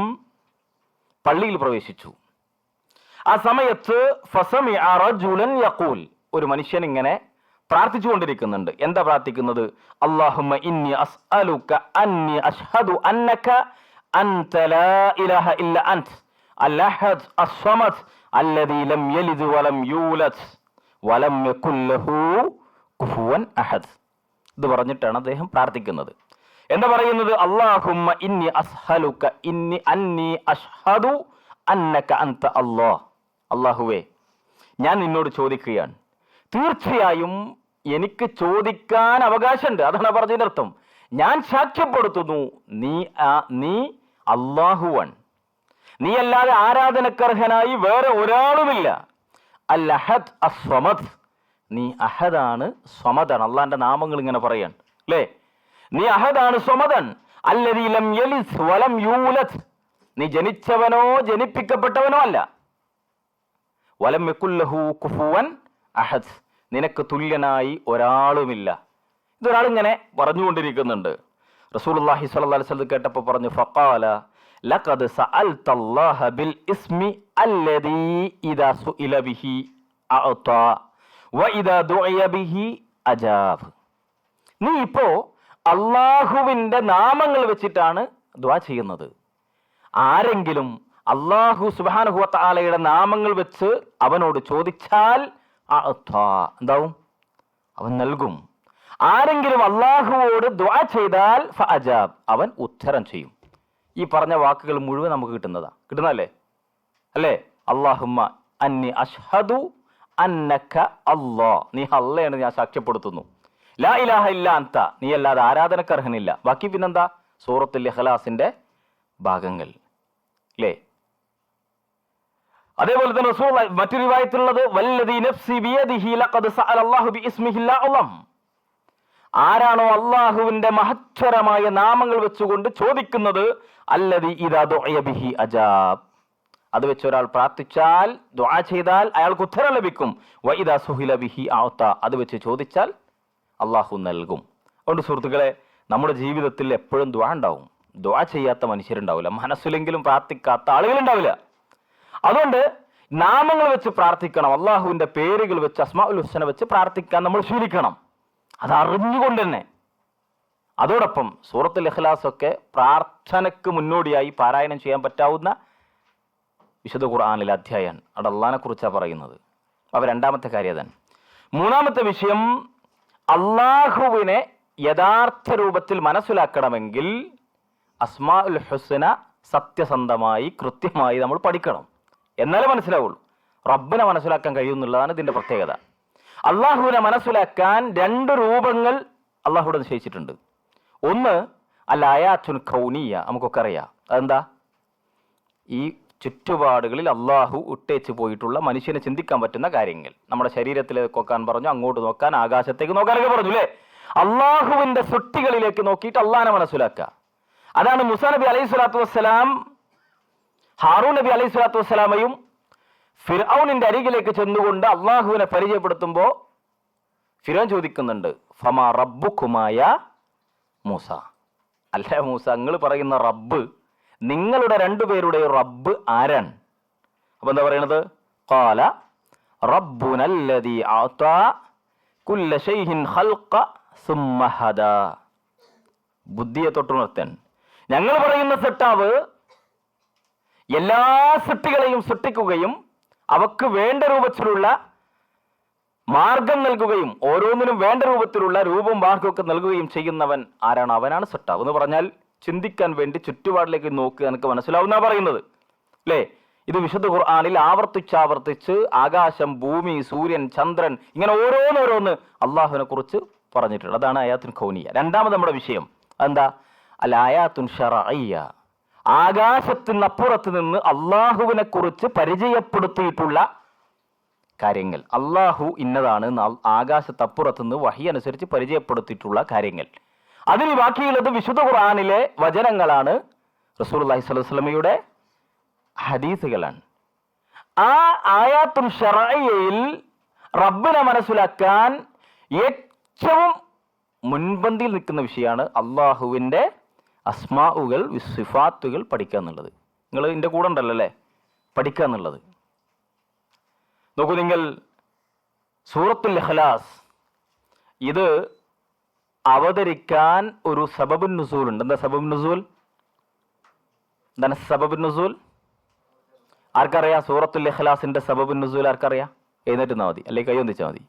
പള്ളിയിൽ പ്രവേശിച്ചു. ആ സമയത്ത് ഫസമിഅ റജുലൻ യഖൂൽ, ഒരു മനുഷ്യൻ ഇങ്ങനെ പ്രാർത്ഥിച്ചുകൊണ്ടിരിക്കുന്നുണ്ട്. എന്താ പ്രാർത്ഥിക്കുന്നത്? അല്ലാഹുമ്മ ഇന്നി അസ്അലുക അന്നി അശ്ഹദു അന്നക അൻത ലാ ഇലാഹ ഇല്ല അൻത അൽ അഹദ് അസ്സമദ് അല്ലദീ ലം യലിദ് വലം യൂലദ് വലം യകുൽ ലഹു കുഫുവൻ അഹദ്. ഇത് പറഞ്ഞിട്ടാണ് അദ്ദേഹം പ്രാർത്ഥിക്കുന്നത്. എന്താ പറയുന്നത്? അല്ലാഹുമ്മ ഇന്നി അസ്അലുക അന്നി അശ്ഹദു അന്നക അൻത അല്ലാഹ്, അല്ലാഹുവേ ഞാൻ നിന്നോട് ചോദിക്കുകയാണ്, തീർച്ചയായും എനിക്ക് ചോദിക്കാൻ അവകാശമുണ്ട്, അതാണ് പറഞ്ഞതിന്റെ അർത്ഥം. ഞാൻ സാക്ഷ്യപ്പെടുത്തുന്നു നീ അല്ലാഹുവാൻ, നീ അല്ലാതെ ആരാധനക്കർഹനായി വേറെ ഒരാളുമില്ല. അൽ അഹദ് അസ്വമദ്, നീ അഹദാണ്, സ്വമദാണ്. അള്ളാന്റെ നാമങ്ങൾ ഇങ്ങനെ പറയാൻ അല്ലേ? നീ അഹദാണ്, സ്വമദൻ. അല്ലദീ ലം യലിദ് വലം യൂലദ്, നീ ജനിച്ചവനോ ജനിപ്പിക്കപ്പെട്ടവനോ അല്ല. വലം യകുല്ലഹു കുഫുവൻ അഹദ്, നിനക്ക് തുല്യനായി ഒരാളുമില്ല. ഇതൊരാളിങ്ങനെ പറഞ്ഞുകൊണ്ടിരിക്കുന്നുണ്ട്. റസൂലുള്ളാഹി സ്വല്ലല്ലാഹു അലൈഹി വസല്ലം കേട്ടപ്പോൾ പറഞ്ഞു, ഫഖാല ലഖദ് സഅൽതല്ലാഹ ബിൽ ഇസ്മി അല്ലദീ ഇദാ സുഇല ബിഹി അഅതാ വഇദാ ദുഇയ ബിഹി അജാബ്. നീ ഇപ്പോ അള്ളാഹുവിൻ്റെ നാമങ്ങൾ വെച്ചിട്ടാണ് ദുആ ചെയ്യുന്നത്. ആരെങ്കിലും അള്ളാഹു സുബ്ഹാനഹു വ തആലയുടെ നാമങ്ങൾ വെച്ച് അവനോട് ചോദിച്ചാൽ അഅതാ, എന്താവും? അവൻ നൽകും. ആരെങ്കിലും അള്ളാഹുവോട് ദുആ ചെയ്താൽ ഫഅജാബ്, അവൻ ഉത്തരം ചെയ്യും. ഈ പറഞ്ഞ വാക്കുകൾ മുഴുവൻ നമുക്ക് കിട്ടുന്നതല്ലേ അല്ലേ? അല്ലാഹുമ്മ അന്നി അഷ്ഹദു അന്നക അല്ലാ, നീ അള്ളയാണ് ഞാൻ സാക്ഷ്യപ്പെടുത്തുന്നു. ലാ ഇലാഹ ഇല്ലാ അൻത, നീ അല്ലാതെ ആരാധനക്ക് അർഹനില്ല. ബാക്കി പിന്നെന്താ? സൂറത്തുൽ ഇഖ്ലാസിന്റെ ഭാഗങ്ങൾ അല്ലേ? അതേപോലെ തന്നെ റസൂലുള്ളാഹി മറ്റൊരു റിവായത്തിലുള്ളത് വല്ലദീ നഫ്സി ബിയദിഹി ലഖദ് സഅല അല്ലാഹു ബിഇസ്മിഹിൽ അഅ്ളം, ആരാണോ അള്ളാഹുവിന്റെ മഹത്തരമായ നാമങ്ങൾ വെച്ചുകൊണ്ട് ചോദിക്കുന്നത്, അല്ലദീ ഇദാ ദുഇയ ബിഹി അജാബ്, അത് വെച്ച് ഒരാൾ പ്രാർത്ഥിച്ചാൽ ദുആ ചെയ്താൽ അയാൾക്ക് ഉത്തരം ലഭിക്കും. വഇദാ സുഹില ബിഹി അഅതാ, അത് വെച്ച് ചോദിച്ചാൽ അള്ളാഹു നൽകും. അതുകൊണ്ട് സുഹൃത്തുക്കളെ, നമ്മുടെ ജീവിതത്തിൽ എപ്പോഴും ദുആ ഉണ്ടാവും. ദുആ ചെയ്യാത്ത മനുഷ്യരുണ്ടാവില്ല, മനസ്സിലെങ്കിലും പ്രാർത്ഥിക്കാത്ത ആളുകളുണ്ടാവില്ല. അതുകൊണ്ട് നാമങ്ങൾ വെച്ച് പ്രാർത്ഥിക്കണം. അള്ളാഹുവിന്റെ പേരുകൾ വെച്ച്, അസ്മാഉൽ ഹുസ്ന വെച്ച് പ്രാർത്ഥിക്കാൻ നമ്മൾ ശീലിക്കണം. അത് അറിഞ്ഞുകൊണ്ട് തന്നെ. അതോടൊപ്പം സൂറത്തുൽ ഇഖ്ലാസ് ഒക്കെ പ്രാർത്ഥനയ്ക്ക് മുന്നോടിയായി പാരായണം ചെയ്യാൻ പറ്റാവുന്ന വിശുദ്ധ ഖുർആനിലെ അധ്യായമാണ്. അവിടെ അള്ളാഹിനെ കുറിച്ചാണ് പറയുന്നത്. അപ്പോൾ രണ്ടാമത്തെ കാര്യം തന്നെ. മൂന്നാമത്തെ വിഷയം, അള്ളാഹുവിനെ യഥാർത്ഥ രൂപത്തിൽ മനസ്സിലാക്കണമെങ്കിൽ അസ്മാഉൽ ഹുസ്ന സത്യസന്ധമായി കൃത്യമായി നമ്മൾ പഠിക്കണം. എന്നാലേ മനസ്സിലാവുള്ളൂ. റബ്ബിനെ മനസ്സിലാക്കാൻ കഴിയുമെന്നുള്ളതാണ് ഇതിന്റെ പ്രത്യേകത. അള്ളാഹുവിനെ മനസ്സിലാക്കാൻ രണ്ട് രൂപങ്ങൾ അള്ളാഹുവിടെ നിശ്ചയിച്ചിട്ടുണ്ട്. ഒന്ന് അൽ ആയാത്തുൻ കൗനിയ, നമുക്കൊക്കെ അറിയാം. അതെന്താ? ഈ ചുറ്റുപാടുകളിൽ അള്ളാഹു ഇട്ടേച്ച് പോയിട്ടുള്ള മനുഷ്യനെ ചിന്തിക്കാൻ പറ്റുന്ന കാര്യങ്ങൾ. നമ്മുടെ ശരീരത്തിലേക്ക് നോക്കാൻ പറഞ്ഞു, അങ്ങോട്ട് നോക്കാൻ, ആകാശത്തേക്ക് നോക്കാനൊക്കെ പറഞ്ഞു അല്ലേ? അള്ളാഹുവിന്റെ സൃഷ്ടികളിലേക്ക് നോക്കിയിട്ട് അള്ളാഹിനെ മനസ്സിലാക്കുക. അതാണ് മൂസാ നബി അലൈഹി സ്വലാത്തു വസ്സലാം ഹാറൂൻ നബി അലൈഹി സ്വലാത്തു വസ്സലാമയും ഫിർഔനിന്റെ അരികിലേക്ക് ചെന്നുകൊണ്ട് അള്ളാഹുവിനെ പരിചയപ്പെടുത്തുമ്പോൾ ഫിർഔൻ ചോദിക്കുന്നുണ്ട്, ഫമാ റബ്ബുക്കുമായ മൂസ, അല്ല മൂസ, നിങ്ങൾ പറയുന്ന റബ്ബ്, നിങ്ങളുടെ രണ്ടുപേരുടെ റബ്ബ് ആരാണ്? അപ്പൊ എന്താ പറയണത്? ഖാല റബ്ബുനല്ലദീ അഅതാ കുല്ല ശൈഇൻ ഖൽഖ സുമ്മ ഹദാ. ബുദ്ധിയെ തൊട്ടുണർത്താൻ, ഞങ്ങൾ പറയുന്ന സൃഷ്ടാവ് എല്ലാ സൃഷ്ടികളെയും സൃഷ്ടിക്കുകയും അവക്ക് വേണ്ട രൂപത്തിലുള്ള മാർഗം നൽകുകയും ഓരോന്നിനും വേണ്ട രൂപത്തിലുള്ള രൂപവും മാർഗമൊക്കെ നൽകുകയും ചെയ്യുന്നവൻ ആരാണ്? അവനാണ് സൃഷ്ടാവ്. എന്ന് പറഞ്ഞാൽ ചിന്തിക്കാൻ വേണ്ടി ചുറ്റുപാടിലേക്ക് നോക്കുക, എനിക്ക് മനസ്സിലാവുന്ന പറയുന്നത് അല്ലേ? ഇത് വിശുദ്ധ ഖുർആനിൽ ആവർത്തിച്ച് ആകാശം, ഭൂമി, സൂര്യൻ, ചന്ദ്രൻ, ഇങ്ങനെ ഓരോന്നോരോന്ന് അള്ളാഹുവിനെ കുറിച്ച് പറഞ്ഞിട്ടുണ്ട്. അതാണ് ആയാത്തുൻ കൗനിയ. രണ്ടാമത് നമ്മുടെ വിഷയം എന്താ? അൽ ആയാത്തുൻ ശറഇയ്യ, ആകാശത്തിനപ്പുറത്ത് നിന്ന് അള്ളാഹുവിനെ കുറിച്ച് പരിചയപ്പെടുത്തിയിട്ടുള്ള കാര്യങ്ങൾ. അള്ളാഹു ഇന്നതാണ് ആകാശത്തപ്പുറത്ത് നിന്ന് വഹി അനുസരിച്ച് പരിചയപ്പെടുത്തിയിട്ടുള്ള കാര്യങ്ങൾ. അതിന് ബാക്കിയുള്ളത് വിശുദ്ധ ഖുർആനിലെ വചനങ്ങളാണ്, റസൂലുള്ളാഹി സ്വല്ലല്ലാഹു അലൈഹി വസല്ലമയുടെ ഹദീസുകളാണ്. ആ ആയാത്തുൽ ശറഇയ്യയിൽ റബ്ബിനെ മനസ്സിലാക്കാൻ ഏറ്റവും മുൻപന്തിയിൽ നിൽക്കുന്ന വിഷയമാണ് അള്ളാഹുവിൻ്റെ അസ്മാഉകൾ, സിഫാത്തുകൾ പഠിക്കുക എന്നുള്ളത്. നിങ്ങൾ ഇതിൻ്റെ കൂടെ ഉണ്ടല്ലോ അല്ലേ? പഠിക്കുക എന്നുള്ളത്. നോക്കൂ നിങ്ങൾ, സൂറത്തുൽ ഇഖ്ലാസ് ഇത് അവതരിക്കാൻ ഒരു സബബുൻ നുസൂൽ ഉണ്ട്. എന്താ സബബുൻ നുസൂൽ? എന്താണ് സബബുൻ നുസൂൽ? ആർക്കറിയാം? സൂറത്തുൽ ഇഖ്ലാസിന്റെ സബബുൻ നുസൂൽ ആർക്കറിയാം? എഴുന്നേറ്റുന്നാ മതി, അല്ലെങ്കിൽ കൈ ഒന്നിച്ചാൽ മതി.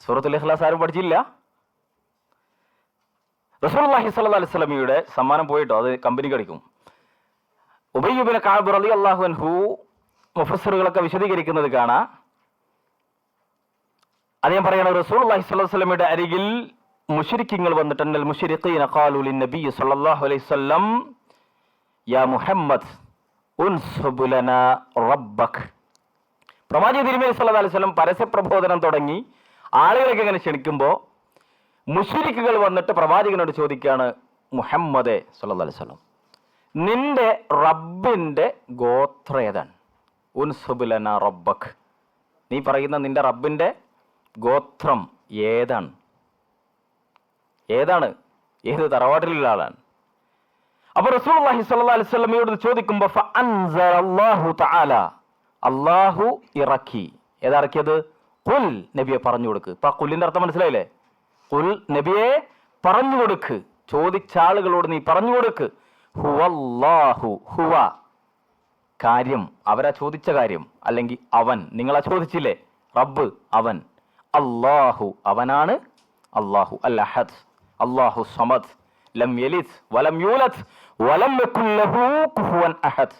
സൂറത്തുൽ ഇഖ്ലാസ് ആരും പഠിച്ചില്ല? റസൂലുള്ളാഹി സ്വല്ലല്ലാഹു അലൈഹി വസല്ലമയുടെ സമ്മാനം പോയിട്ടോ, അത് കമ്പനി കടിക്കും. ഉബയ്യ് ഇബ്നു കഅബ് റളിയല്ലാഹു അൻഹു മുഫസ്സിറുകളൊക്കെ വിശദീകരിക്കുന്നത് കാണാം. അദ്ദേഹം പറയണ, റസൂലുള്ളാഹി സ്വല്ലല്ലാഹു അലൈഹി വസല്ലമയുടെ അരികിൽ മുശ്രിക്കീങ്ങൾ വന്നിട്ട്, അന്നൽ മുശ്രിഖീന ഖാലു ലിന്നബി സ്വല്ലല്ലാഹു അലൈഹി വസല്ലം യാ മുഹമ്മദ് ഉൻസുബ് ലനാ റബ്ബക്. പ്രവാചകൻ തിരുമേനി സ്വല്ലല്ലാഹു അലൈഹി വസല്ലം പരസ്യപ്രബോധനം തുടങ്ങി ആളുകളൊക്കെ ഇങ്ങനെ ക്ഷണിക്കുമ്പോൾ മുശ്രിക്കുകൾ വന്നിട്ട് പ്രവാചകനോട് ചോദിക്കുകയാണ്, മുഹമ്മദേ സ്വല്ലല്ലാഹു അലൈഹി വസല്ലം, നിന്റെ റബ്ബിന്റെ ഗോത്രം ഏതാണ്? ഉൻസുബ് ലനാ റബ്ബക്, നീ പറയുന്ന നിന്റെ റബ്ബിന്റെ ഗോത്രം ഏതാണ്? ഏത് തറവാട്ടിലുള്ള ആളാണ്? അപ്പൊ റസൂലുള്ളാഹി സ്വല്ലല്ലാഹു അലൈഹി വസല്ലമയോട് ചോദിക്കുമ്പോൾ ഫഅൻസലല്ലാഹു തആല, അല്ലാഹു ഇറക്കി. ഏതിറക്കിയത്? ഖുൽ, നബിയെ പറഞ്ഞു കൊടുക്ക്. ഇപ്പൊ ഖുലിന്റെ അർത്ഥം മനസ്സിലായില്ലേ? ഖുൽ, നബിയെ പറഞ്ഞു കൊടുക്ക്, ചോദിച്ച ആളുകളോട് നീ പറഞ്ഞു കൊടുക്ക്. ഹുവല്ലാഹു, ഹുവ കാര്യം, അവരാ ചോദിച്ച കാര്യം, അല്ലെങ്കിൽ അവൻ, നിങ്ങളാ ചോദിച്ചില്ലേ, റബ്ബ് അവൻ. അല്ലാഹു അവനാണ്, അല്ലാഹു അൽ അഹദ്, അല്ലാഹു സമദ്, ലം യലിദ് വലം യൂലദ് വലം യകുൽ ലഹു കുഫുവൻ അഹദ്.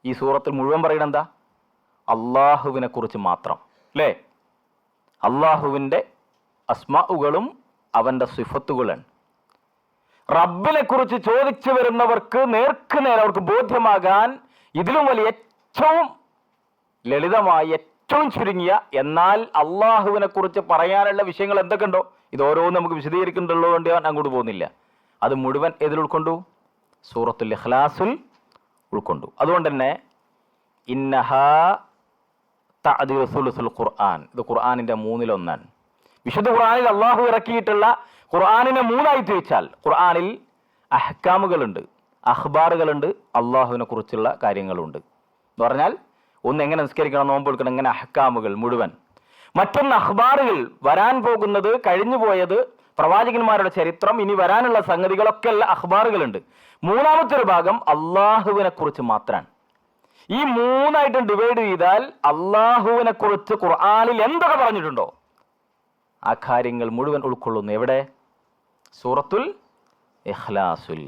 ഈ സൂറത്തിൽ മുഴുവൻ പറയുന്നത് എന്താ? അള്ളാഹുവിനെ കുറിച്ച് മാത്രം, അല്ലേ? അള്ളാഹുവിന്റെ അസ്മാഉകളും അവന്റെ സിഫത്തുകളാണ്. റബ്ബിനെ കുറിച്ച് ചോദിച്ചു വരുന്നവർക്ക് നേർക്കുനേർ അവർക്ക് ബോധ്യമാകാൻ ഇതിലും വലിയ ഏറ്റവും ലളിതമായ, ഏറ്റവും ചുരുങ്ങിയ, എന്നാൽ അള്ളാഹുവിനെ കുറിച്ച് പറയാനുള്ള വിഷയങ്ങൾ എന്തൊക്കെ ഉണ്ടോ ഇത് ഓരോന്നും നമുക്ക് വിശദീകരിക്കുന്നുള്ളൂ കൊണ്ട് ഞാൻ അങ്ങോട്ട് പോകുന്നില്ല. അത് മുഴുവൻ ഏതിൽ ഉൾക്കൊണ്ടു? സൂറത്തുൽ ഇഖ്ലാസിൽ ഉൾക്കൊണ്ടു. അതുകൊണ്ട് തന്നെ ഇന്നഹാ തഅദിലു സുലുസുൽ ഖുർആൻ, ഇത് ഖുർആനിന്റെ 1/3. വിശുദ്ധ ഖുർആനിൽ അള്ളാഹു ഇറക്കിയിട്ടുള്ള ഖുർആനിനെ 3ആയി തിരിച്ചാൽ ഖുർആനിൽ അഹ്കാമുകളുണ്ട്, അഖ്ബാറുകളുണ്ട്, അള്ളാഹുവിനെ കുറിച്ചുള്ള കാര്യങ്ങളുണ്ട്. എന്ന് പറഞ്ഞാൽ ഒന്ന് എങ്ങനെ നിസ്കരിക്കണം, നോമ്പ് എടുക്കണം, ഇങ്ങനെ അഹ്കാമുകൾ മുഴുവൻ. മറ്റൊന്ന് അഖ്ബാറുകൾ, വരാൻ പോകുന്നത്, കഴിഞ്ഞു പോയത്, പ്രവാചകന്മാരുടെ ചരിത്രം, ഇനി വരാനുള്ള സംഗതികളൊക്കെ ഉള്ള അഖ്ബാറുകളുണ്ട്. മൂന്നാമത്തെ ഒരു ഭാഗം അള്ളാഹുവിനെ കുറിച്ച് മാത്രമാണ്. ഈ 3ആയിട്ട് ഡിവൈഡ് ചെയ്താൽ അള്ളാഹുവിനെ കുറിച്ച് ഖുർആനിൽ എന്തൊക്കെ പറഞ്ഞിട്ടുണ്ടോ ആ കാര്യങ്ങൾ മുഴുവൻ ഉൾക്കൊള്ളുന്നു. എവിടെ? സൂറത്തുൽ ഇഖ്ലാസുൽ.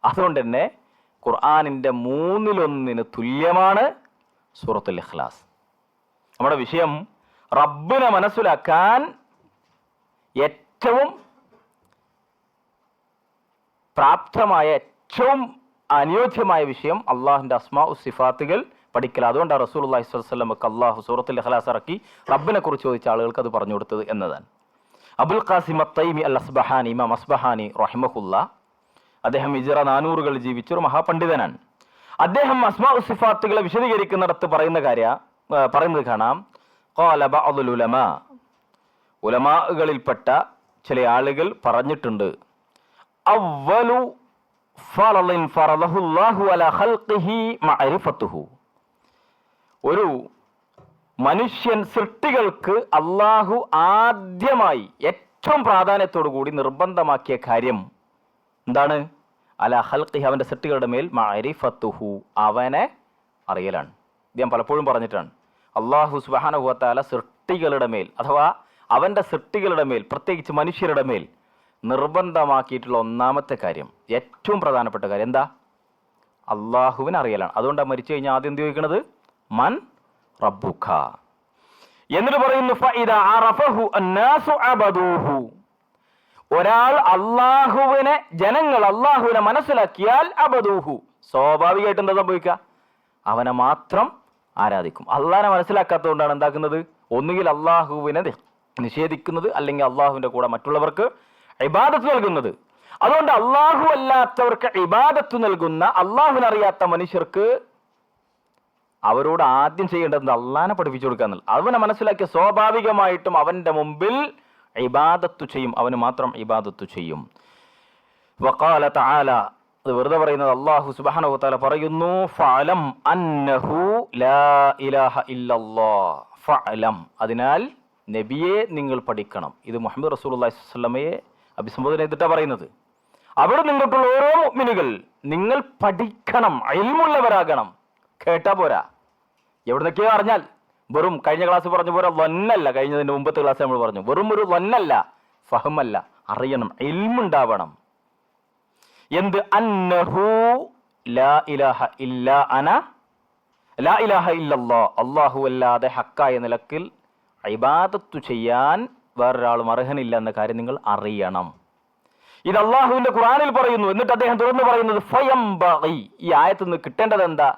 അതുകൊണ്ട് തന്നെ ഖുർആനിന്റെ 1/3 തുല്യമാണ് സൂറത്തുൽ ഇഖ്ലാസ്. നമ്മുടെ വിഷയം റബ്ബിനെ മനസ്സിലാക്കാൻ ഏറ്റവും പ്രാപ്തമായ, ഏറ്റവും അനുയോജ്യമായ വിഷയം അള്ളാഹുവിന്റെ അസ്മാഉ സിഫാത്തുകൾ പഠിക്കൽ. അതുകൊണ്ടാണ് റസൂലുള്ളാഹി സ്വല്ലല്ലാഹു അലൈഹി വസല്ലമക്ക് അള്ളാഹു സൂറത്തുൽ ഇഖ്ലാസ് ഇറക്കി റബ്ബിനെ കുറിച്ച് ചോദിച്ച ആളുകൾക്ക് അത് പറഞ്ഞു കൊടുത്തത് എന്നതാണ്. അബുൽ ഖാസിം അത്തൈമി അൽ അസ്ബഹാനി, ഇമാം അസ്ബഹാനി റഹിമഹുല്ലാ, അദ്ദേഹം ഹിജ്റ 400 ജീവിച്ച ഒരു മഹാപണ്ഡിതനാണ്. അദ്ദേഹം അസ്മാഉ സിഫാത്തുകളെ വിശദീകരിക്കുന്നിടത്ത് പറയുന്നത് കാണാം. ഖാല ബഅദുൽ ഉലമാ, ഉലമാകളിൽപ്പെട്ട ചില ആളുകൾ പറഞ്ഞിട്ടുണ്ട്, അവ്വലു ഫറളിൻ ഫറളഹുല്ലാഹു അലാ ഖൽഖിഹി മഅരിഫത്തുഹു, ഒരു മനുഷ്യൻ സൃഷ്ടികൾക്ക് അള്ളാഹു ആദ്യമായി ഏറ്റവും പ്രാധാന്യത്തോടു കൂടി നിർബന്ധമാക്കിയ കാര്യം എന്താണ്? അലാ ഖൽഖിഹി, അവന്റെ സൃഷ്ടികളുടെ മേൽ, മഅരിഫത്തുഹു, അവനെ അറിയലാണ്. ഇത് ഞാൻ പലപ്പോഴും പറഞ്ഞിട്ടാണ്. അള്ളാഹു സുബ്ഹാനഹു വ തആല സൃഷ്ടികളുടെ മേൽ, അഥവാ അവന്റെ സൃഷ്ടികളുടെ മേൽ, പ്രത്യേകിച്ച് മനുഷ്യരുടെ മേൽ നിർബന്ധമാക്കിയിട്ടുള്ള ഒന്നാമത്തെ കാര്യം, ഏറ്റവും പ്രധാനപ്പെട്ട കാര്യം എന്താ? അള്ളാഹുവിനെ അറിയലാണ്. അതുകൊണ്ടാണ് മരിച്ചു കഴിഞ്ഞാൽ ആദ്യം എന്ത് ചോദിക്കുന്നത്? മൻ റബ്ബുക. എന്നിട്ട് പറയുന്നു ഫഇദാ അറഫഹു അന്നാസു അബദൂഹു, ഒരാൾ അള്ളാഹുവിനെ, ജനങ്ങൾ അള്ളാഹുവിനെ മനസ്സിലാക്കിയാൽ അബദൂഹു, സ്വാഭാവികമായിട്ട് എന്താ സംഭവിക്കുക? അവനെ മാത്രം ആരാധിക്കും. അള്ളാഹിനെ മനസ്സിലാക്കാത്തതുകൊണ്ടാണ് എന്താക്കുന്നത്? ഒന്നുകിൽ അള്ളാഹുവിനെ നിഷേധിക്കുന്നത്, അല്ലെങ്കിൽ അള്ളാഹുവിന്റെ കൂടെ മറ്റുള്ളവർക്ക് ഇബാദത്ത് നൽകുന്നത്. അതുകൊണ്ട് അള്ളാഹു അല്ലാത്തവർക്ക് ഇബാദത്ത് നൽകുന്ന, അള്ളാഹുവിനറിയാത്ത മനുഷ്യർക്ക് അവരോട് ആദ്യം ചെയ്യേണ്ടത് അള്ളാഹിനെ പഠിപ്പിച്ചു കൊടുക്കുക എന്നുള്ളത്. അവനെ മനസ്സിലാക്കിയ സ്വാഭാവികമായിട്ടും അവന്റെ മുമ്പിൽ ഇബാദത്തു ചെയ്യും, അവന് മാത്രം ഇബാദത്തു ചെയ്യും. വഖാല തആല, അത് വെറുതെ പറയുന്നത് അല്ലാഹു സുബ്ഹാനഹു വ തആല പറയുന്നു, ഫഅലം അന്നഹു ലാ ഇലാഹ ഇല്ലല്ലാഹ് ഫഅലം, അതിനാൽ നബിയെ നിങ്ങൾ പഠിക്കണം. ഇത് മുഹമ്മദ് റസൂലുള്ളാഹി സ്വല്ലല്ലാഹു അലൈഹി വസല്ലമയെ അഭിസംബോധന ചെയ്തിട്ടാണ് പറയുന്നത്. അവിടെ നിങ്ങൾക്കുള്ള ഓരോ മുഅ്മിനുകൾ നിങ്ങൾ പഠിക്കണം, ഇൽമുള്ളവരാകണം. കേട്ടാ പോരാ, എവിടുന്നൊക്കെയോ അറിഞ്ഞാൽ വെറും, കഴിഞ്ഞ ക്ലാസ് പറഞ്ഞ പോലെ വന്നല്ല, കഴിഞ്ഞതിന്റെ മുമ്പത്തെ ക്ലാസ് നമ്മൾ പറഞ്ഞു, വെറും ഒരു വന്നല്ല, ഫഹമല്ല, അറിയണം, ഇൽമുണ്ടാവണം. എന്ത്? അന്നഹു ലാ ഇലാഹ ഇല്ലാ അന, ലാ ഇലാഹ ഇല്ലല്ലാഹ്, അല്ലാഹു അല്ലാതെ ഹക്കായ നിലക്കിൽ ഇബാദത്തു ചെയ്യാൻ വേറൊരാളും അർഹനില്ല എന്ന കാര്യം നിങ്ങൾ അറിയണം. ഇത് അള്ളാഹുവിന്റെ ഖുർആനിൽ പറയുന്നു. എന്നിട്ട് അദ്ദേഹം തുടർന്ന് പറയുന്നത് ഫയംബഗി, ഈ ആയത്തിൽ നിന്ന് കിട്ടേണ്ടത് എന്താ?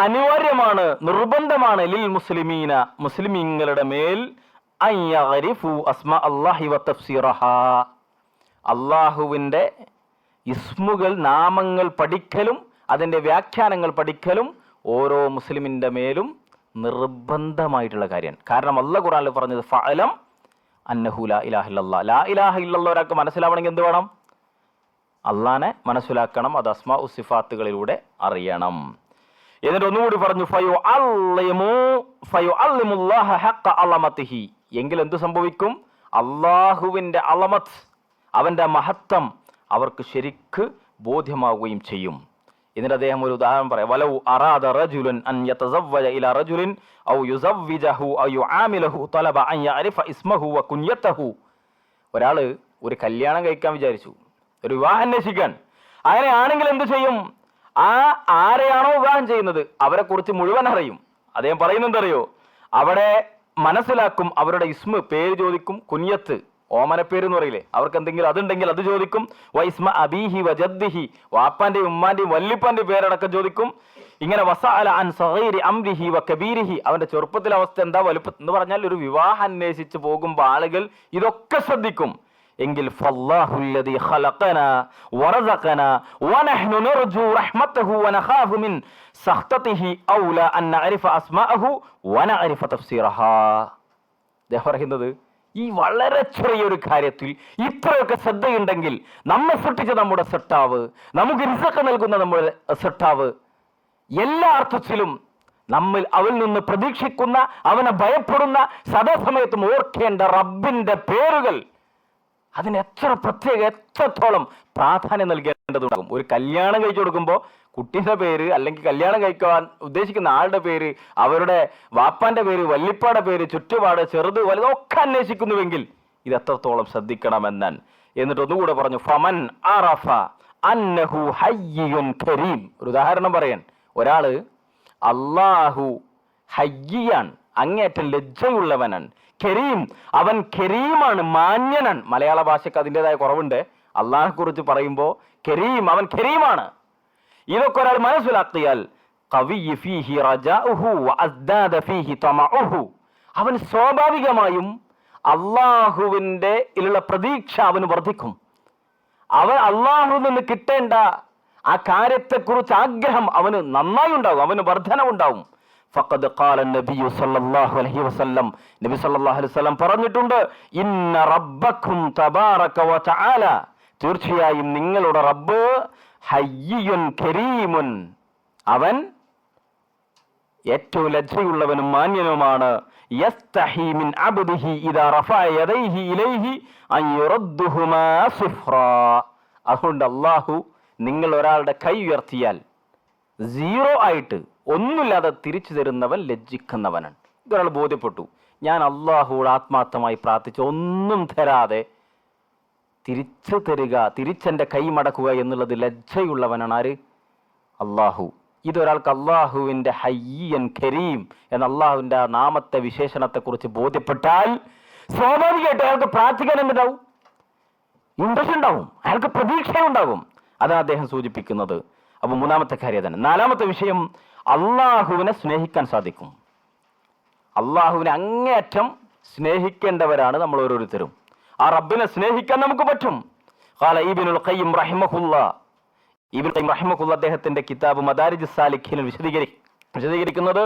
അനിവാര്യമാണ്, നിർബന്ധമാണ്, ലിൽ മുസ്ലിമീന, മുസ്ലിമീങ്ങളുടെ മേൽ, അൻ യഅരിഫു അസ്മാ അല്ലാഹി വ തഫ്സീറഹാ, അള്ളാഹുവിന്റെ ഇസ്മുകൾ, നാമങ്ങൾ പഠിക്കലും അതിൻ്റെ വ്യാഖ്യാനങ്ങൾ പഠിക്കലും ഓരോ മുസ്ലിമിൻ്റെ മേലും നിർബന്ധമായിട്ടുള്ള കാര്യമാണ്. കാരണം അല്ലാഹു ഖുർആനിൽ പറഞ്ഞത് ഫഅലം അന്നഹു ലാ ഇലാഹ ഇല്ലല്ലാഹ്, ലാ ഇലാഹ ഇല്ലല്ലാഹ് ഒരാൾക്ക് മനസ്സിലാവണമെങ്കിൽ എന്ത് വേണം? അള്ളാനെ മനസ്സിലാക്കണം. അത് അസ്മാഉ സിഫാത്തുകളിലൂടെ അറിയണം. എന്നിട്ട് ഒന്നുകൂടി പറഞ്ഞു ഫയുഅല്ലിമുല്ലാഹ ഹഖ്ക അളമതിഹി, എങ്കിൽ എന്ത് സംഭവിക്കും? അള്ളാഹുവിൻ്റെ അളമത്ത്, അവൻ്റെ മഹത്വം അവർക്ക് ശരിക്ക് ബോധ്യമാവുകയും ചെയ്യും. എന്നിട്ട് അദ്ദേഹം ഒരു ഉദാഹരണം പറയാം. വലൗ അറാദ റജുലുൻ അൻ യതസവ്വജ ഇലാ റജുലിൻ ഔ യുസവ്വിജഹു ഔ യുആമിലഹു തലബ അൻ യഅരിഫ ഇസ്മഹു വ കുഞ്ഞതഹു. ഒരാൾ ഒരു കല്യാണം കഴിക്കാൻ വിചാരിച്ചു, ഒരു വിവാഹം അന്വേഷിക്കാൻ. അങ്ങനെയാണെങ്കിൽ എന്ത് ചെയ്യും? ആരെയാണോ വിവാഹം ചെയ്യുന്നത് അവരെ കുറിച്ച് മുഴുവൻ അറിയും. അദ്ദേഹം പറയുന്നെന്തറിയോ? അവിടെ മനസ്സിലാക്കും, അവരുടെ ഇസ്മ, പേര് ചോദിക്കും, കുഞ്ഞത്ത്, ഓമനപ്പേര് എന്ന് പറയില്ലേ, അവർക്ക് എന്തെങ്കിലും അതുണ്ടെങ്കിൽ അത് ചോദിക്കും. വൈസ്മ അബീഹി വജദ്ദിഹി, വാപ്പാന്റെയും ഉമ്മാന്റെയും വല്ലിപ്പാന്റെയും പേരടക്കം ചോദിക്കും. ഇങ്ങനെ വസഅല അൻ സഗീരി അംരിഹി വ കബീരിഹി, അവന്റെ ചെറുപ്പത്തിലെ അവസ്ഥ എന്താ, വലുപ്പം എന്ന് പറഞ്ഞാൽ ഒരു വിവാഹം അന്വേഷിച്ച് പോകുമ്പോൾ ആളുകൾ ഇതൊക്കെ ശ്രദ്ധിക്കും. എങ്കിൽ ഫല്ലാഹുല്ലദീ ഖലഖനാ വറസഖനാ വനഹ്നു നർജു റഹ്മതഹു വനഖാഫു മിൻ സഖ്തതിഹി ഔലാ അൻ നഅരിഫ അസ്മാഅഹു വനഅരിഫ തഫ്സീറഹാ. അദ്ദേഹം പറയുന്നത്, ഈ വളരെ ചെറിയൊരു കാര്യത്തിൽ ഇത്രയൊക്കെ ശ്രദ്ധയുണ്ടെങ്കിൽ നമ്മെ സൃഷ്ടിച്ച നമ്മുടെ സൃഷ്ടാവ്, നമുക്ക് റിസ്ക് നൽകുന്ന നമ്മുടെ സൃഷ്ടാവ്, എല്ലാ അർത്ഥത്തിലും നമ്മിൽ അവൽ നിന്ന് പ്രതീക്ഷിക്കുന്ന, അവനെ ഭയപ്പെടുന്ന, സദാസമയത്തും ഓർക്കേണ്ട റബ്ബിന്റെ പേരുകൾ, അതിന് എത്ര പ്രത്യേക, എത്രത്തോളം പ്രാധാന്യം നൽകേണ്ടതുണ്ടാകും. ഒരു കല്യാണം കഴിച്ചു കൊടുക്കുമ്പോൾ കുട്ടിയുടെ പേര്, അല്ലെങ്കിൽ കല്യാണം കഴിക്കാൻ ഉദ്ദേശിക്കുന്ന ആളുടെ പേര്, അവരുടെ വാപ്പാന്റെ പേര്, വല്ലിപ്പാടെ പേര്, ചുറ്റുപാട്, ചെറുത് വലുതൊക്കെ അന്വേഷിക്കുന്നുവെങ്കിൽ ഇത് എത്രത്തോളം ശ്രദ്ധിക്കണമെന്നാണ്. എന്നിട്ട് ഒന്നുകൂടെ പറഞ്ഞു, ഫമൻ അറഫ അന്നഹു ഹയ്യിയുൻ കരീം. ഒരു ഉദാഹരണം പറയാൻ, ഒരാള് അല്ലാഹു ഹയ്യിയാൻ, അങ്ങേറ്റം ലജ്ജയുള്ളവനാണ്, കരീം, അവൻ കരീമാണ്, മാന്യനാണ്. മലയാള ഭാഷയ്ക്ക് അതിൻ്റെതായ കുറവുണ്ട്. അള്ളാഹിനെ കുറിച്ച് പറയുമ്പോൾ കരീം, അവൻ കരീമാണ്. ഇതൊക്കെ ഒരാൾ മനസ്സിലാക്കിയാൽ അവൻ സ്വാഭാവികമായും അള്ളാഹുവിൻ്റെ ഉള്ള പ്രതീക്ഷ അവന് വർദ്ധിക്കും. അവൻ അള്ളാഹുവിൽ നിന്ന് കിട്ടേണ്ട ആ കാര്യത്തെക്കുറിച്ച് ആഗ്രഹം അവന് നന്നായി ഉണ്ടാകും, അവന് വർധനവുണ്ടാവും. ഫഖദ് ഖാല നബിയു സല്ലല്ലാഹു അലൈഹി വസല്ലം, നബി സല്ലല്ലാഹു അലൈഹി വസല്ലം പറഞ്ഞിട്ടുണ്ട്, ഇന്ന റബ്ബക്കും തബാറക വ തആല, തീർച്ചയായും നിങ്ങളുടെ റബ്ബ് ഹയ്യിയുൻ കരീമുൻ, അവൻ ഏറ്റവും ലജ്ജയുള്ളവനും മാന്യനുമാണ്. യസ്തഹി മിൻ അബ്ദിഹി ഇദാ റഫഅ യദൈഹി ഇലൈഹി അൻ യുറദ്ദുഹുമാ സിഫ്റാ. അതുകൊണ്ട് അല്ലാഹു നിങ്ങൾ ഒരാളുടെ കൈ ഉയർത്തിയാൽ സീറോ ആയിട്ട് ഒന്നുമില്ലാതെ തിരിച്ചു തരുന്നവൻ ലജ്ജിക്കുന്നവനാണ്. ഇതൊരാൾ ബോധ്യപ്പെട്ടു, ഞാൻ അള്ളാഹുവോട് ആത്മാർത്ഥമായി പ്രാർത്ഥിച്ച് ഒന്നും തരാതെ തിരിച്ചു തരിക, തിരിച്ചെൻ്റെ കൈ മടക്കുക എന്നുള്ളത് ലജ്ജയുള്ളവനാണ്. ആര്? അള്ളാഹു. ഇതൊരാൾക്ക് അള്ളാഹുവിൻ്റെ ഹയ്യൻ കരീം എന്ന അള്ളാഹുവിൻ്റെ ആ നാമത്തെ, വിശേഷണത്തെക്കുറിച്ച് ബോധ്യപ്പെട്ടാൽ സ്വാഭാവികമായിട്ട് അയാൾക്ക് പ്രാർത്ഥിക്കാൻ എന്തുണ്ടാവും? ഇൻട്രസ്റ്റ് ഉണ്ടാവും, അയാൾക്ക് പ്രതീക്ഷയുണ്ടാകും. അതാണ് അദ്ദേഹം സൂചിപ്പിക്കുന്നത്. അപ്പൊ മൂന്നാമത്തെ കാര്യം തന്നെ. നാലാമത്തെ വിഷയം, അള്ളാഹുവിനെ സ്നേഹിക്കാൻ സാധിക്കും. അള്ളാഹുവിനെ അങ്ങേയറ്റം സ്നേഹിക്കേണ്ടവരാണ് നമ്മൾ ഓരോരുത്തരും. ആ റബ്ബിനെ സ്നേഹിക്കാൻ നമുക്ക് പറ്റും. ഖാല ഇബ്നുൽ ഖയ്യിം റഹിമഹുല്ലാ, ഇബ്നുൽ ഖയ്യിം റഹിമഹുല്ലാ അദ്ദേഹത്തിന്റെ കിതാബ് മദാരിജുസ് സാലിഖീനിൽ വിശദീകരിക്കുന്നത്,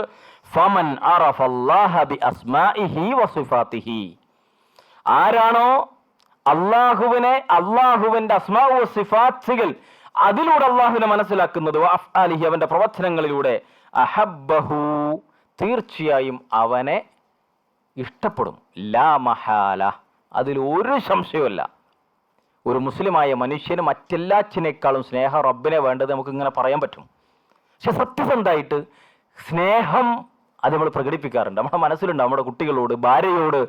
ഫമൻ അറഫ അല്ലാഹ ബി അസ്മാഇഹി വസിഫാതിഹി, ആരാണോ അള്ളാഹുവിനെ, അള്ളാഹുവിന്റെ അസ്മാഉ വസിഫാത്തുകൾ, അതിലൂടെ അള്ളാഹുവിനെ മനസ്സിലാക്കുന്നത്, വഅഫ്ആലിഹി, അവന്റെ പ്രവർത്തനങ്ങളിലൂടെ, അഹബ്ബഹു, തീർച്ചയായും അവനെ ഇഷ്ടപ്പെടും. ലാ മഹാല, അതിൽ ഒരു സംശയവുമില്ല. ഒരു മുസ്ലിമായ മനുഷ്യന് മറ്റെല്ലാറ്റിനേക്കാളും സ്നേഹം റബ്ബിനെ വേണ്ടത് നമുക്ക് ഇങ്ങനെ പറയാൻ പറ്റും. പക്ഷെ സത്യസന്ധമായിട്ട് സ്നേഹം അത് നമ്മൾ പ്രകടിപ്പിക്കാറുണ്ട്. നമ്മുടെ മനസ്സിലുണ്ട്, നമ്മുടെ കുട്ടികളോട്, ഭാര്യയോട്,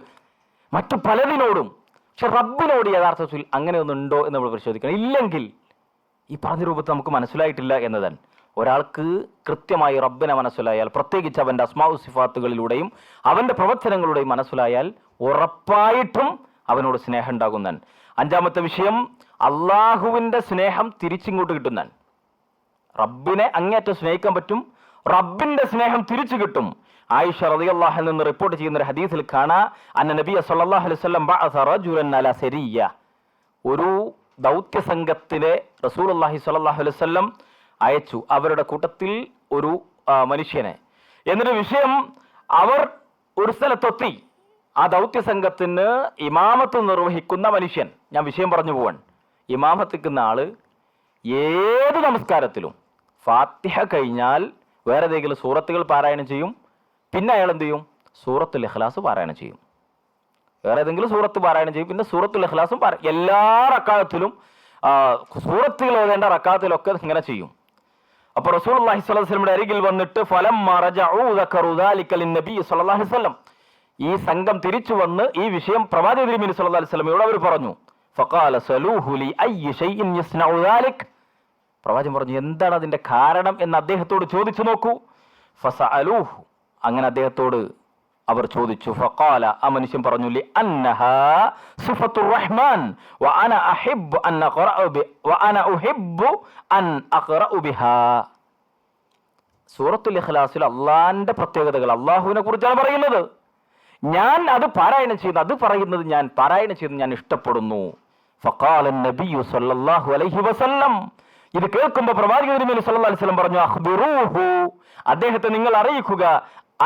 മറ്റു പലതിനോടും. പക്ഷെ റബ്ബിനോട് യഥാർത്ഥത്തിൽ അങ്ങനെയൊന്നുണ്ടോ എന്ന് നമ്മൾ പരിശോധിക്കണം. ഇല്ലെങ്കിൽ ഈ പറഞ്ഞ രൂപത്തിൽ നമുക്ക് മനസ്സിലായിട്ടില്ല എന്നതാണ്. ഒരാൾക്ക് കൃത്യമായി റബ്ബിനെ മനസ്സിലായാൽ, പ്രത്യേകിച്ച് അവൻ്റെ അസ്മാഉ സിഫാത്തുകളിലൂടെയും അവൻ്റെ പ്രവർത്തനങ്ങളുടെയും മനസ്സിലായാൽ ഉറപ്പായിട്ടും അവനോട് സ്നേഹം ഉണ്ടാകുന്നതാണ്. അഞ്ചാമത്തെ വിഷയം, അള്ളാഹുവിൻ്റെ സ്നേഹം തിരിച്ചിങ്ങോട്ട് കിട്ടുന്നതാണ്. റബ്ബിനെ അങ്ങേറ്റം സ്നേഹിക്കാൻ പറ്റും, റബ്ബിന്റെ സ്നേഹം തിരിച്ചു കിട്ടും. ആയിഷ റളിയല്ലാഹു അൻഹ നിന്ന് റിപ്പോർട്ട് ചെയ്യുന്ന ഒരു ഹദീസിൽ കാണാം, അന്ന നബിയ സല്ലല്ലാഹു അലൈഹി വസല്ലം ബഅസ റജുലൻ അലാ സരിയ്യ, ഒരു ദൗത്യ സംഘത്തിലെ റസൂലുള്ളാഹി സ്വല്ലല്ലാഹു അലൈഹി വസല്ലം അയച്ചു, അവരുടെ കൂട്ടത്തിൽ ഒരു മനുഷ്യനെ. എന്നിട്ട് വിഷയം, അവർ ഒരു സ്ഥലത്തെത്തി. ആ ദൗത്യ സംഘത്തിന് ഇമാമത്ത് നിർവഹിക്കുന്ന മനുഷ്യൻ, ഞാൻ വിഷയം പറഞ്ഞു പോവാൻ, ഇമാമത്തിക്കുന്ന ആള് ഏത് നമസ്കാരത്തിലും ഫാത്തിഹ കഴിഞ്ഞാൽ വേറെ ഏതെങ്കിലും സൂറത്തുകൾ പാരായണം ചെയ്യും. പിന്നെ അയാൾ എന്ത് ചെയ്യും? സൂറത്തുൽ ഇഖ്ലാസ് പാരായണം ചെയ്യും. വേറെ ഏതെങ്കിലും സൂറത്ത് പാരായണം ചെയ്യും, പിന്നെ സൂറത്തുൽ ഇഖ്ലാസും എല്ലാ റക്അത്തിലും സൂറത്തുകൾ ഓതേണ്ട റക്അത്തിലൊക്കെ ഇങ്ങനെ ചെയ്യും. അപ്പോൾ റസൂലുള്ളാഹി സ്വല്ലല്ലാഹു അലൈഹി വസല്ലമയുടെ അരികിൽ വന്നിട്ട് ഫലമ്മ റജഉ ദക്കറു ദാലിക ലിന്നബി സ്വല്ലല്ലാഹു അലൈഹി വസല്ലം, ഈ സംഘം തിരിച്ചു വന്ന് ഈ വിഷയം പ്രവാചക തിരുമേനി സ്വല്ലല്ലാഹു അലൈഹി വസല്ലമയോട് അവർ പറഞ്ഞു. ഫഖാല സലൂഹു ലി അയ്യി ഷൈഇൻ യസ്നഉ ദാലിക്, പ്രവാചകൻ പറഞ്ഞു എന്താണ് അതിന്റെ കാരണം എന്ന് അദ്ദേഹത്തോട് ചോദിച്ചു നോക്കൂ. ഫസഅലൂഹു, അങ്ങനെ അദ്ദേഹത്തോട് അവർ ചോദിച്ചു. ഫഖാല, ആ മനുഷ്യൻ പറഞ്ഞു, ലി അന്നഹാ സിഫത്തുർ റഹ്മാൻ വഅന അഹിബ്ബു അൻ അഖറഉ വഅന ഉഹിബ്ബു അൻ അഖറഉ ബിഹാ. സൂറത്തുൽ ഇഖ്ലാസിൽ അല്ലാഹുവിന്റെ പ്രത്യേകതകൾ, അല്ലാഹുവിനെ കുറിച്ചാണ് പറയുന്നത്. ഞാൻ അത് പാരായണം ചെയ്യുന്നത്, അത് പറയുന്നത് ഞാൻ പാരായണം ചെയ്യുന്നത് ഞാൻ ഇഷ്ടപ്പെടുന്നു. ഫഖാല നബിയു സല്ലല്ലാഹു അലൈഹി വസല്ലം, ഇത് കേൾക്കുമ്പോൾ പ്രവാചകൻ തിരുമേനി സല്ലല്ലാഹു അലൈഹി വസല്ലം പറഞ്ഞു, അഖ്ബിറൂഹു, അദ്ദേഹത്തെ നിങ്ങൾ അറിയിക്കുക,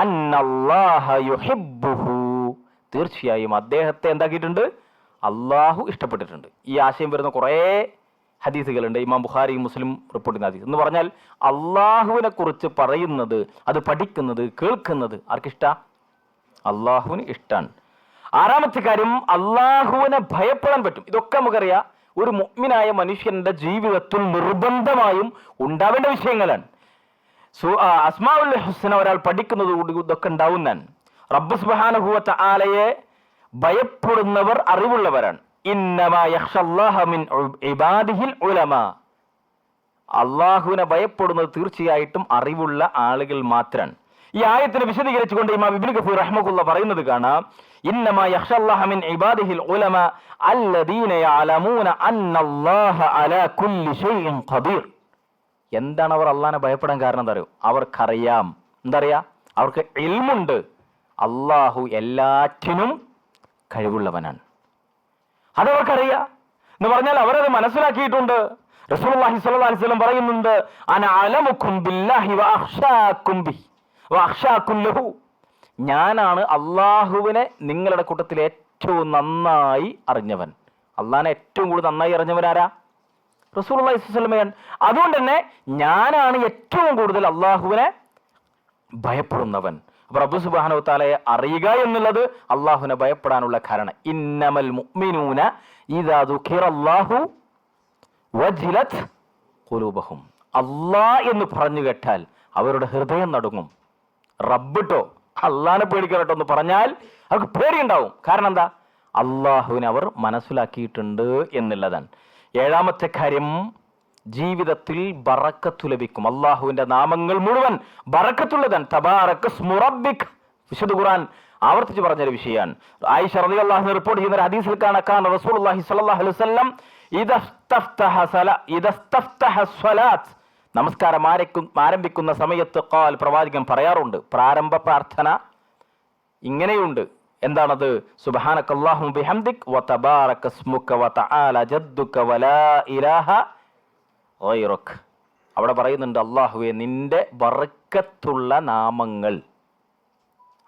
അന്നല്ലാഹ യുഹിബ്ബുഹു, തീർച്ചയായും അദ്ദേഹത്തെ എന്താക്കിയിട്ടുണ്ട്? അള്ളാഹു ഇഷ്ടപ്പെട്ടിട്ടുണ്ട്. ഈ ആശയം വരുന്ന കുറേ ഹദീസുകളുണ്ട്. ഇമാം ബുഖാരി മുസ്ലിം റിപ്പോർട്ട് ചെയ്യുന്ന ഹദീസ് എന്ന് പറഞ്ഞാൽ അള്ളാഹുവിനെ കുറിച്ച് പറയുന്നത്, അത് പഠിക്കുന്നത്, കേൾക്കുന്നത് ആർക്കിഷ്ട? അള്ളാഹുവിന് ഇഷ്ടാണ്. ആറാമത്തെ കാര്യം, അള്ളാഹുവിനെ ഭയപ്പെടാൻ പറ്റും. ഇതൊക്കെ നമുക്കറിയാം, ഒരു മുഅ്മിനായ മനുഷ്യന്റെ ജീവിതത്തിൽ നിർബന്ധമായും ഉണ്ടാവേണ്ട വിഷയങ്ങളാണ്. അസ്മാഉൽ ഹുസ്ന ഒരാൾ പഠിക്കുന്നത് കൂടി ഇതൊക്കെ ഉണ്ടാവുന്നതാണ്. റബ്ബ് സുബ്ഹാനഹു വ തആലയെ ഭയപ്പെടുന്നവർ അറിവുള്ളവരാണ്. ഇന്നമാ യഖ്ഷല്ലാഹ മിൻ ഇബാദിഹിൽ ഉലമാ, അള്ളാഹുവിനെ ഭയപ്പെടുന്നത് തീർച്ചയായിട്ടും അറിവുള്ള ആളുകൾ മാത്രമാണ്. ഈ ആയത്തിനെ വിശദീകരിച്ചുകൊണ്ട് ഇമാം ഇബ്നു കസീർ റഹ്മഹുല്ലാഹ് പറയുന്നത് കാണാം, ഇന്നമാ യഖ്ഷല്ലാഹ മിൻ ഇബാദിഹിൽ ഉലമാ അല്ലദീന യഅലമൂന അന്നല്ലാഹ അലാ കുല്ലി ഷൈഇൻ ഖദീർ. എന്താണ് അവർ അള്ളാഹിനെ ഭയപ്പെടാൻ കാരണം? എന്താ അറിയോ? അവർക്കറിയാം, എന്തറിയാ? അവർക്ക് ഇൽമുണ്ട്, അള്ളാഹു എല്ലാറ്റിനും കഴിവുള്ളവനാണ്. അതവർക്കറിയാം എന്ന് പറഞ്ഞാൽ അവരത് മനസ്സിലാക്കിയിട്ടുണ്ട്. റസൂലുള്ളാഹി സ്വല്ലല്ലാഹു അലൈഹി വസല്ലം പറയുന്നുണ്ട്, അന അലമുക്കും ബില്ലാഹി വഅഖ്ശാകും ബിഹി വഅഖ്ശാകും ലഹു, ഞാനാണ് അള്ളാഹുവിനെ നിങ്ങളുടെ കൂട്ടത്തിൽ ഏറ്റവും നന്നായി അറിഞ്ഞവൻ. അള്ളാഹിനെ ഏറ്റവും കൂടുതൽ നന്നായി അറിഞ്ഞവനാരാ? റസൂലുള്ളാഹി സ്വല്ലല്ലാഹു അലൈഹി വസല്ലമയാണ്. അതുകൊണ്ട് തന്നെ ഞാനാണ് ഏറ്റവും കൂടുതൽ അള്ളാഹുവിനെ ഭയപ്പെടുന്നവൻ. അപ്പോൾ റബ്ബ് സുബ്ഹാനഹു വ തആലയെ അറിയുക എന്നുള്ളത് അള്ളാഹുവിനെ ഭയപ്പെടാനുള്ള കാരണം. ഇന്നമൽ മുഅ്മിനൂന ഇദാ ദുഖിറല്ലാഹു വജിലത് ഖുലൂബഹും, അള്ളാഹ് എന്ന് പറഞ്ഞു കേട്ടാൽ അവരുടെ ഹൃദയം നടുങ്ങും. റബ്ബിട്ടോ അള്ളാഹിനെ പേടിക്കണട്ടോ എന്ന് പറഞ്ഞാൽ അവർക്ക് പേടിയുണ്ടാവും. കാരണം എന്താ? അള്ളാഹുവിനെ അവർ മനസ്സിലാക്കിയിട്ടുണ്ട് എന്നുള്ളതാണ്. ഏഴാമത്തെ കാര്യം, ജീവിതത്തിൽ ബറക്കത്ത് ലഭിക്കും. അള്ളാഹുവിന്റെ നാമങ്ങൾ മുഴുവൻ ബറക്കത്തുള്ളതാണ്. തബാറക സ്മു റബ്ബിക്, വിശുദ്ധ ഖുർആൻ ആവർത്തിച്ച് പറഞ്ഞൊരു വിഷയമാണ്. ആയിഷ റളിയല്ലാഹു അൻഹ റിപ്പോർട്ട് ചെയ്യുന്ന ഒരു ഹദീസിൽ കാണാൻ റസൂലുള്ളാഹി സ്വല്ലല്ലാഹു അലൈഹി വസല്ലം ഇദസ്തഫ്തഹ സ്വലാത്ത്, നമസ്കാരം ആരംഭിക്കുന്ന സമയത്ത് ഖാൽ, പ്രവാചകൻ പറയാറുണ്ട്, പ്രാരംഭ പ്രാർത്ഥന ഇങ്ങനെയുണ്ട്. എന്താണത്? സുബ്ഹാനകല്ലാഹു ബിഹംദിക് വതബാറക സ്മുക വതആല ജദ്ദുക വലാ ഇലാഹ ഗൈറുക്. അവിടെ പറയുന്നുണ്ട്, അല്ലാഹുവേ നിന്റെ ബർക്കത്തുള്ള നാമങ്ങൾ,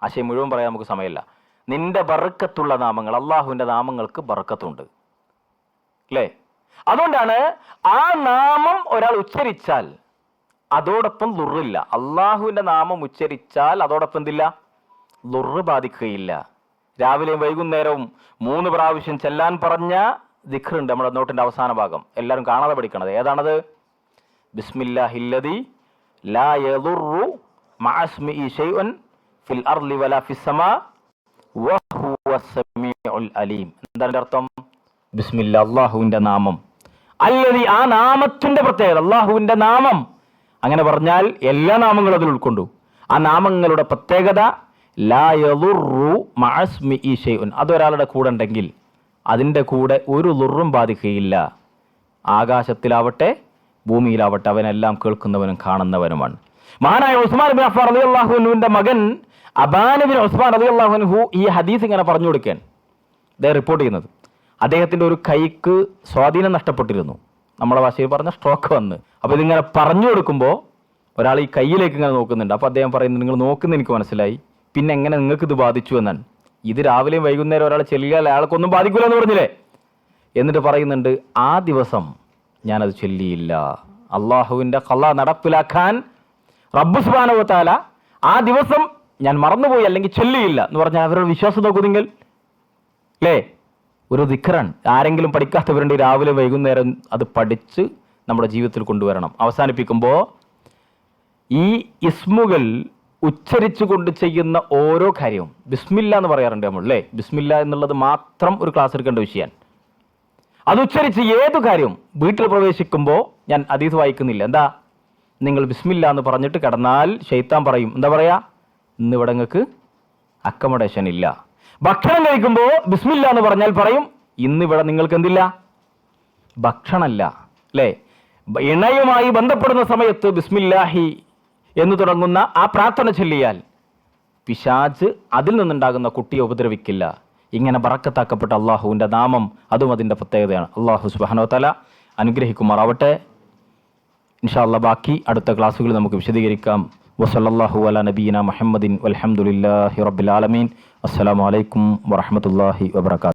ആശയം മുഴുവൻ പറയാൻ നമുക്ക് സമയമില്ല. നിന്റെ ബർക്കത്തുള്ള നാമങ്ങൾ, അള്ളാഹുവിന്റെ നാമങ്ങൾക്ക് ബർക്കത്തുണ്ട്, അല്ലേ? അതുകൊണ്ടാണ് ആ നാമം ഒരാൾ ഉച്ചരിച്ചാൽ അതോടൊപ്പം ലുറില്ല. അള്ളാഹുവിന്റെ നാമം ഉച്ചരിച്ചാൽ അതോടൊപ്പം എന്തില്ല? ലുറ് ബാധിക്കുകയില്ല. രാവിലെയും വൈകുന്നേരവും 3 പ്രാവശ്യം ചെല്ലാൻ പറഞ്ഞ ദിക്റുണ്ട് നമ്മുടെ നോട്ടിന്റെ അവസാന ഭാഗം, എല്ലാവരും കാണാതെ പഠിക്കണത്. ഏതാണത്? ബിസ്മില്ലാഹില്ലദി ലാ യദുറു മഅസ്മിഇ ശൈഉൻ ഫിൽ അർളി വലാ ഫിസ്സമാ വഹുവസ് സമീഉൽ അലീം. എന്താണ് അർത്ഥം? ബിസ്മില്ലാ, അല്ലാഹുവിന്റെ നാമം. അല്ലദി, ആ നാമത്തിന്റെ പ്രത്യേകത, അല്ലാഹുവിന്റെ നാമം. അങ്ങനെ പറഞ്ഞാൽ എല്ലാ നാമങ്ങളും അതിൽ ഉൾക്കൊണ്ടു. ആ നാമങ്ങളുടെ പ്രത്യേകത ലാ യദുറു മഅസ്മിഇ ശൈഉൻ, അതൊരാളുടെ കൂടെ ഉണ്ടെങ്കിൽ അതിൻ്റെ കൂടെ ഒരു ലുറും ബാധിക്കുകയില്ല. ആകാശത്തിലാവട്ടെ ഭൂമിയിലാവട്ടെ അവനെല്ലാം കേൾക്കുന്നവനും കാണുന്നവനുമാണ്. മഹാനായ ഉസ്മാൻ ഇബ്നു അഫ്ഫാൻ റളിയല്ലാഹു അൻഹുവിന്റെ മകൻ അബാൻ ഇബ്നു ഉസ്മാൻ റളിയല്ലാഹു അൻഹു ഈ ഹദീസ് ഇങ്ങനെ പറഞ്ഞു കൊടുക്കാൻ റിപ്പോർട്ട് ചെയ്യുന്നത്. അദ്ദേഹത്തിൻ്റെ ഒരു കൈക്ക് സ്വാധീനം നഷ്ടപ്പെട്ടിരുന്നു. നമ്മളെ ഭാഷയിൽ പറഞ്ഞ സ്ട്രോക്ക് വന്ന്. അപ്പോൾ ഇതിങ്ങനെ പറഞ്ഞു കൊടുക്കുമ്പോൾ ഒരാൾ ഈ കയ്യിലേക്ക് ഇങ്ങനെ നോക്കുന്നുണ്ട്. അപ്പോൾ അദ്ദേഹം പറയുന്നത്, നിങ്ങൾ നോക്കുന്നത് എനിക്ക് മനസ്സിലായി, പിന്നെ എങ്ങനെ നിങ്ങൾക്ക് ഇത് ബാധിച്ചു എന്നാണ്. ഇത് രാവിലെയും വൈകുന്നേരം ഒരാൾ ചൊല്ലിയാൽ അയാൾക്കൊന്നും ബാധിക്കില്ല എന്ന് പറഞ്ഞില്ലേ? എന്നിട്ട് പറയുന്നുണ്ട്, ആ ദിവസം ഞാനത് ചൊല്ലിയില്ല. അള്ളാഹുവിൻ്റെ ഖള നടപ്പിലാക്കാൻ റബ്ബ് സുബ്ഹാനഹു വ തആല ആ ദിവസം ഞാൻ മറന്നുപോയി അല്ലെങ്കിൽ ചൊല്ലിയില്ല എന്ന് പറഞ്ഞാൽ അവരുടെ വിശ്വാസം നോക്കൂ നിങ്ങൾ അല്ലേ? ഒരു ദിക്റാണ്. ആരെങ്കിലും പഠിക്കാത്തവരുണ്ട്, രാവിലെ വൈകുന്നേരം അത് പഠിച്ച് നമ്മുടെ ജീവിതത്തിൽ കൊണ്ടുവരണം. അവസാനിപ്പിക്കുമ്പോൾ ഈ ഇസ്മുകൾ ഉച്ചരിച്ചു കൊണ്ട് ചെയ്യുന്ന ഓരോ കാര്യവും ബിസ്മില്ല എന്ന് പറയാറുണ്ട് നമ്മൾ അല്ലേ? ബിസ്മില്ല എന്നുള്ളത് മാത്രം ഒരു ക്ലാസ് എടുക്കേണ്ട വിഷയമാണ്. അത് ഉച്ചരിച്ച് ഏതു കാര്യവും വീട്ടിൽ പ്രവേശിക്കുമ്പോൾ ഞാൻ ഹദീസ് വായിക്കുന്നില്ല. എന്താ? നിങ്ങൾ ബിസ്മില്ല എന്ന് പറഞ്ഞിട്ട് കിടന്നാൽ ശൈത്താൻ പറയും, എന്താ പറയാ, ഇന്നിവിടെ നിങ്ങൾക്ക് അക്കമഡേഷൻ ഇല്ല. ഭക്ഷണം കഴിക്കുമ്പോൾ ബിസ്മില്ല എന്ന് പറഞ്ഞാൽ പറയും, ഇന്നിവിടെ നിങ്ങൾക്ക് എന്തില്ല, ഭക്ഷണമല്ല അല്ലേ? ഇണയുമായി ബന്ധപ്പെടുന്ന സമയത്ത് ബിസ്മില്ലാഹി എന്ന് തുടങ്ങുന്ന ആ പ്രാർത്ഥന ചൊല്ലിയാൽ പിശാച് അതിൽ നിന്നുണ്ടാകുന്ന കുട്ടിയെ ഉപദ്രവിക്കില്ല. ഇങ്ങനെ ബറക്കത്താക്കപ്പെട്ട അള്ളാഹുവിൻ്റെ നാമം, അതും അതിൻ്റെ പ്രത്യേകതയാണ്. അള്ളാഹു സുബ്ഹാനഹു വ തആല അനുഗ്രഹിക്കുമാറാവട്ടെ. ഇൻഷാ അല്ലാഹ് ബാക്കി അടുത്ത ക്ലാസ്സുകളിൽ നമുക്ക് വിശദീകരിക്കാം. വസല്ലല്ലാഹു അലാ നബിയിന മുഹമ്മദിൻ വൽഹംദുലില്ലാഹി റബ്ബിൽ ആലമീൻ. അസ്സലാമു അലൈക്കും വറഹ്മത്തുള്ളാഹി വബറകാതുഹു.